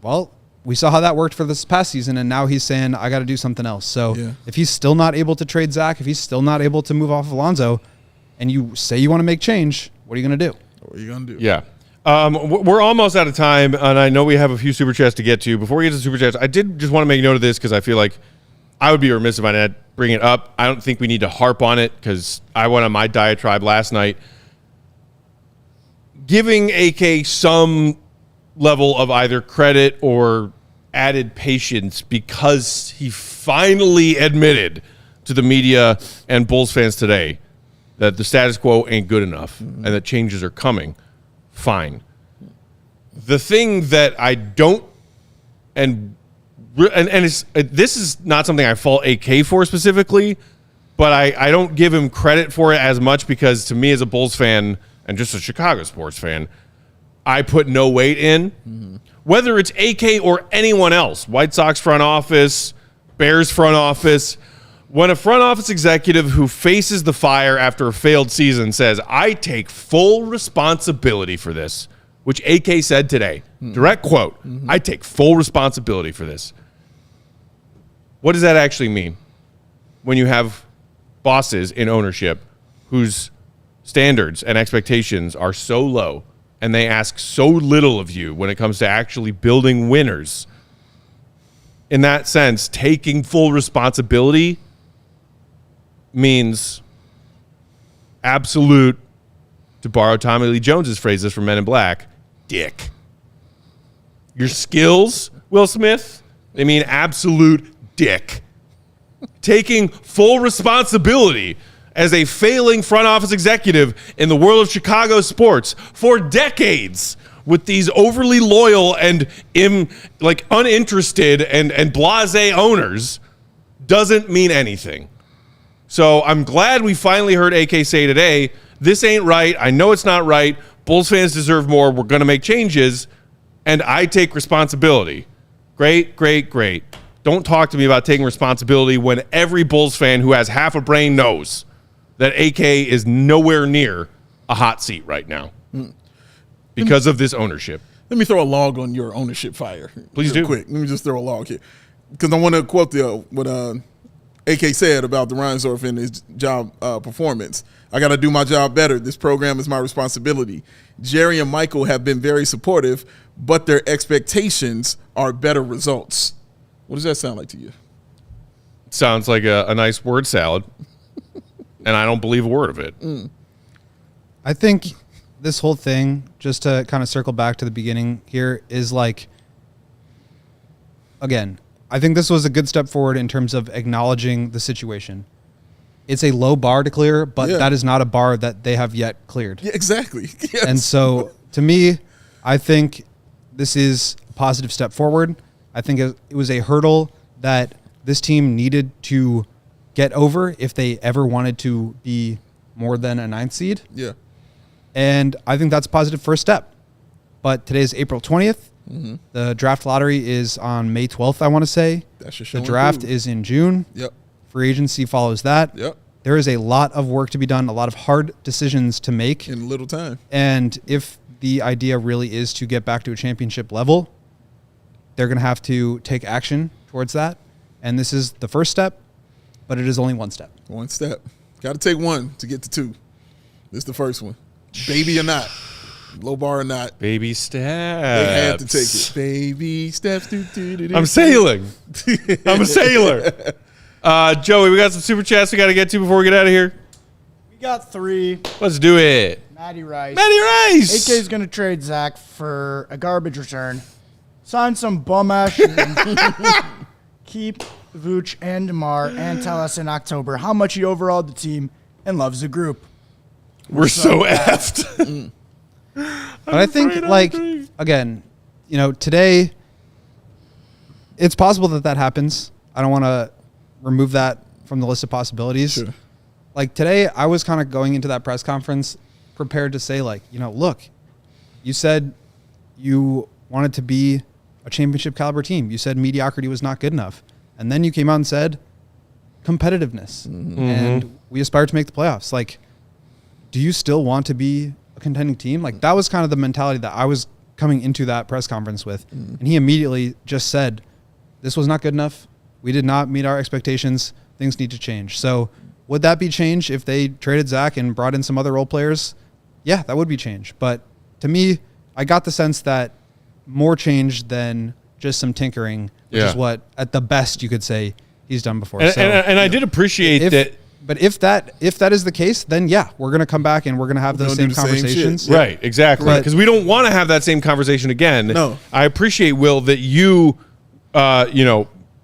Well, we saw how that worked for this past season, and now he's saying, I got to do something else. So if he's still not able to trade Zach, if he's still not able to move off of Lonzo, and you say you want to make change, what are you going to do? What are you going to do? Yeah. We're almost out of time, and I know we have a few Super Chats to get to. Before we get to Super Chats, I did just want to make note of this because I feel like I would be remiss if I didn't bring it up. I don't think we need to harp on it because I went on my diatribe last night. Giving AK some level of either credit or added patience because he finally admitted to the media and Bulls fans today that the status quo ain't good enough and that changes are coming. Fine. The thing that I don't, and this is not something I fault AK for specifically, but I don't give him credit for it as much because to me as a Bulls fan and just a Chicago sports fan, I put no weight in. Whether it's AK or anyone else, White Sox front office, Bears front office, when a front office executive who faces the fire after a failed season says, I take full responsibility for this, which AK said today, direct quote, I take full responsibility for this. What does that actually mean when you have bosses in ownership whose standards and expectations are so low and they ask so little of you when it comes to actually building winners? In that sense, taking full responsibility means absolute, to borrow Tommy Lee Jones's phrases from Men in Black, dick. Your skills, Will Smith, they mean absolute dick. Taking full responsibility as a failing front office executive in the world of Chicago sports for decades with these overly loyal and uninterested and blasé owners doesn't mean anything. So I'm glad we finally heard AK say today, this ain't right. I know it's not right. Bulls fans deserve more. We're going to make changes, and I take responsibility. Great, great, great. don't talk to me about taking responsibility when every Bulls fan who has half a brain knows that AK is nowhere near a hot seat right now because of this ownership. Let me throw a log on your ownership fire. Please real do. Quick. Let me just throw a log here. Because I want to quote what AK said about the Reinsdorf and his job performance. I got to do my job better. This program is my responsibility. Jerry and Michael have been very supportive, but their expectations are better results. What does that sound like to you? Sounds like a nice word salad, and I don't believe a word of it. I think this whole thing, just to kind of circle back to the beginning here, is like, again, I think this was a good step forward in terms of acknowledging the situation. It's a low bar to clear, but that is not a bar that they have yet cleared. Yeah, exactly. Yes. And so, to me, I think this is a positive step forward. I think it was a hurdle that this team needed to get over if they ever wanted to be more than a 9th seed. Yeah. And I think that's a positive first step. But today is April 20th. Mm-hmm. The draft lottery is on May 12th, I want to say. That should The show draft improve. is in June. Yep. Free agency follows that. Yep. There is a lot of work to be done, a lot of hard decisions to make. In little time. And if the idea really is to get back to a championship level, they're going to have to take action towards that. And this is the first step, but it is only one step. One step. Got to take one to get to two. This is the first one. Baby or not. Low bar or not. Baby steps. They have to take it. Baby steps. I'm sailing. I'm a sailor. Joey, we got some super chats we got to get to before we get out of here. We got 3. Let's do it. Matty Rice. Matty Rice. AK's going to trade Zach for a garbage return. Sign some bum-ass. Keep Vooch and DeMar and tell us in October how much he overhauled the team and loves the group. We're so effed. But I think, like, again, you know, today, it's possible that happens. I don't want to remove that from the list of possibilities. Sure. Like, today, I was kind of going into that press conference prepared to say, like, you know, look, you said you wanted to be a championship caliber team. You said mediocrity was not good enough. And then you came out and said competitiveness. And we aspire to make the playoffs. Like, do you still want to be a contending team? Like, that was kind of the mentality that I was coming into that press conference with. And he immediately just said, this was not good enough. We did not meet our expectations. Things need to change. So would that be change if they traded Zach and brought in some other role players? Yeah, that would be change. But to me, I got the sense that more change than just some tinkering, which is what, at the best, you could say he's done before. And I did appreciate that. But if that is the case, then yeah, we're going to come back and we're going to have those same conversations. Right, exactly. Because we don't want to have that same conversation again. No. I appreciate, Will, that you,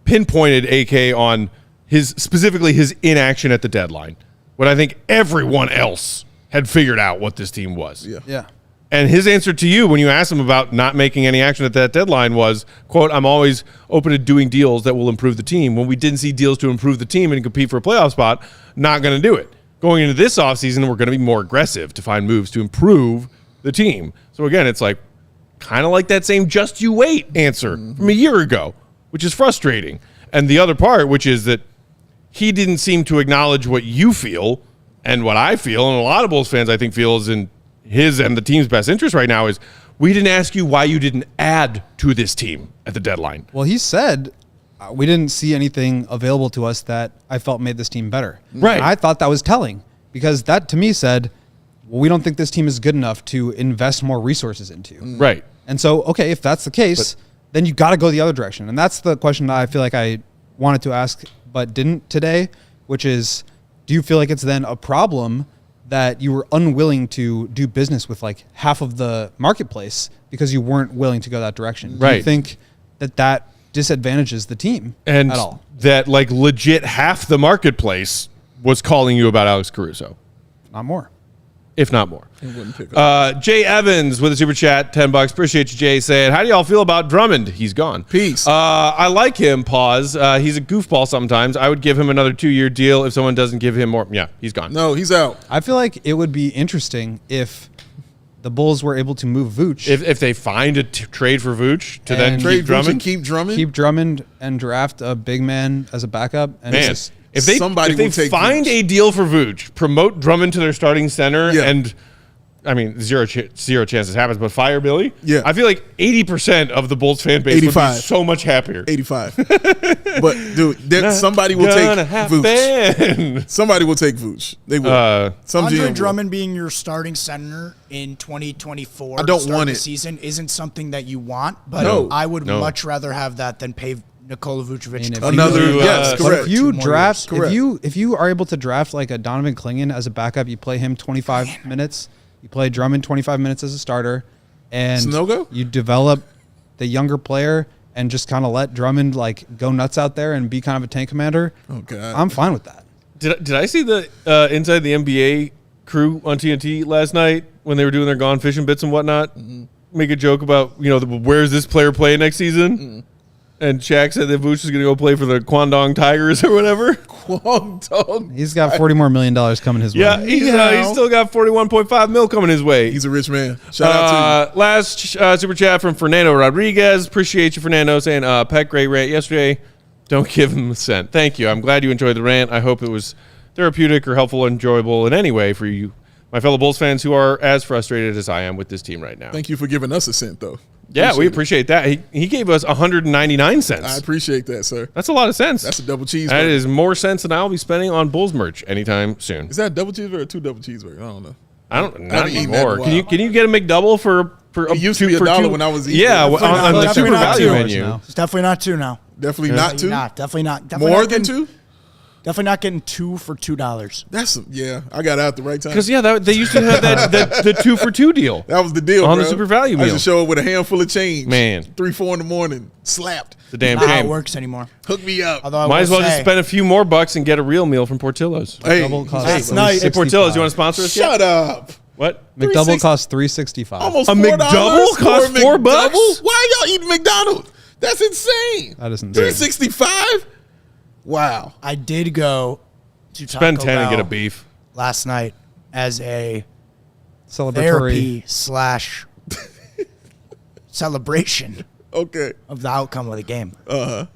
pinpointed AK on specifically his inaction at the deadline, when I think everyone else had figured out what this team was. Yeah. And his answer to you when you asked him about not making any action at that deadline was, quote, I'm always open to doing deals that will improve the team. When we didn't see deals to improve the team and compete for a playoff spot, not going to do it. Going into this offseason, we're going to be more aggressive to find moves to improve the team. So, again, it's like kind of like that same just you wait answer from a year ago, which is frustrating. And the other part, which is that he didn't seem to acknowledge what you feel and what I feel, and a lot of Bulls fans, I think, feel is in his and the team's best interest right now, is we didn't ask you why you didn't add to this team at the deadline. Well, he said we didn't see anything available to us that I felt made this team better. Right. And I thought that was telling, because that to me said, well, we don't think this team is good enough to invest more resources into. Right. And so, okay, if that's the case, then you got to go the other direction. And that's the question that I feel like I wanted to ask but didn't today, which is, do you feel like it's then a problem that you were unwilling to do business with like half of the marketplace because you weren't willing to go that direction? Do you think that disadvantages the team and at all? That like legit half the marketplace was calling you about Alex Caruso? Not more. If not more. Pick up. Jay Evans with a super chat, $10. Appreciate you, Jay, saying, how do y'all feel about Drummond? He's gone. Peace. I like him, pause. He's a goofball sometimes. I would give him another 2-year deal if someone doesn't give him more. Yeah, he's gone. No, he's out. I feel like it would be interesting if the Bulls were able to move Vooch. If they find a trade for Vooch to then And keep Trade Vooch Drummond, and keep Drummond. keep Drummond and draft a big man as a backup. And man, just- if they Somebody will take find Vooch. a deal for Vooch, promote Drummond to their starting center, Yeah. and I mean zero chances happens, but fire Billy. Yeah. I feel like 80% of the Bulls fan base would be 85. so much happier. 85. But dude, somebody will take Vooch. Vooch. Somebody will take Vooch. They will. Some Andre GM will. Drummond being your starting center in 2024 I don't start want the it. season isn't something that you want, but No. I would No. much rather have that than pay Nikola Vucevic. if Another you, yes, but But correct. if you 2 more draft, years. Correct. if you are able to draft like a Donovan Clingan as a backup, you play him 25 minutes. You play Drummond 25 minutes as a starter, and Snogo? you develop the younger player and just kind of let Drummond like go nuts out there and be kind of a tank commander. Oh God. I'm fine with that. Did I see the inside the NBA crew on TNT last night when they were doing their gone fishing bits and whatnot? Make a joke about where's this player play next season? And Shaq said that Vooch is going to go play for the Kwandong Tigers or whatever. Kwandong. He's got $40 more million coming his Yeah, way. he's still got 41.5 mil coming his way. He's a rich man. Shout out to Last super chat from Fernando Rodriguez. Appreciate you, Fernando, saying, Pet, great rant yesterday. Don't give him a cent. Thank you. I'm glad you enjoyed the rant. I hope it was therapeutic or helpful, enjoyable in any way for you, my fellow Bulls fans who are as frustrated as I am with this team right now. you. Thank you for giving us a cent, though. Yeah, we it. appreciate that. He gave us 199 I cents. appreciate that, sir. That's a lot of cents. That's a double cheeseburger. That is more cents than I'll be spending on Bulls merch anytime soon. Is that a double cheeseburger or 2 double cheeseburgers? I don't know. Not haven't eaten that in a anymore. while. Can you get a McDouble for It used to be $1 when I was eating. Yeah, It's on the definitely super not value $2 menu. now. It's definitely not 2 now. Definitely not 2. Definitely not. Definitely More not than getting- 2? Definitely not getting 2 for $2. I got out the right time. Because they used to have the 2 for 2 deal. That was the deal, On the bro. super value I meal. just show up with a handful of change. Man. 3, 4 in the morning. Slapped. It's a damn Not how it shame. works anymore. Hook me up. Although I Might will as well just say- spend a few more bucks and get a real meal from Portillo's. Hey, Double cost Last night- Hey, Portillo's, you want to sponsor us? shut up. What? McDouble $3.60. costs $3.65. Almost A $4 McDouble for costs a $4? McDouble? Why y'all eating McDonald's? That's insane. That is insane. $3.65? Wow. I did go to Spend Taco 10 and get a Bell beef. last night as a Celebratory. therapy / celebration Okay. of the outcome of the game. Uh-huh.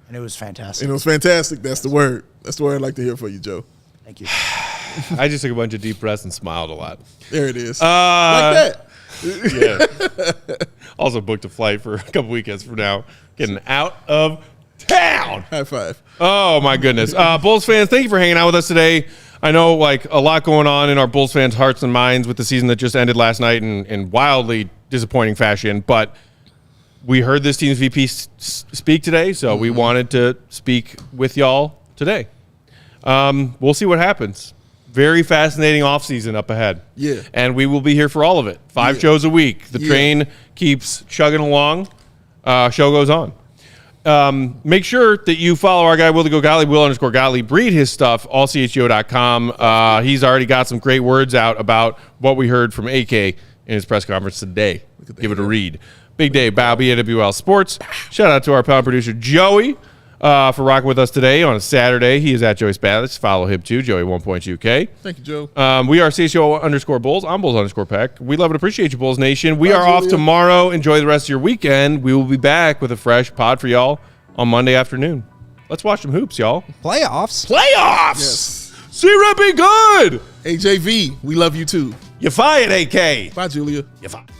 And it was fantastic. And it was fantastic. That's the word. That's the word I'd like to hear for you, Joe. Thank you. I just took a bunch of deep breaths and smiled a lot. There it is. Like that. Yeah. Also booked a flight for a couple weekends from now. Getting out of town. High five. Oh, my goodness. Bulls fans, thank you for hanging out with us today. I know like a lot going on in our Bulls fans' hearts and minds with the season that just ended last night in wildly disappointing fashion. But we heard this team's VP speak today, so we wanted to speak with y'all today. We'll see what happens. Very fascinating offseason up ahead. Yeah. And we will be here for all of it. 5 shows a week. The train keeps chugging along. Show goes on. Make sure that you follow our guy, Will _Gottlieb, read his stuff, allchgo.com. He's already got some great words out about what we heard from AK in his press conference today. Give it a read. Big day, Bobby at AWL Sports. Shout out to our pound producer, Joey, for rocking with us today on a Saturday. He is at Joey Spathis. Follow him too, Joey1.2K. Thank you, Joe. We are CHGO _Bulls. I'm Bulls _Peck. We love and appreciate you, Bulls Nation. We Bye, are off Julia. tomorrow. Enjoy the rest of your weekend. We will be back with a fresh pod for y'all on Monday afternoon. Let's watch some hoops, y'all. Playoffs. Playoffs! Yes. C-Rep be good! AJV, we love you too. You fired, AK. Bye, Julia. You fired.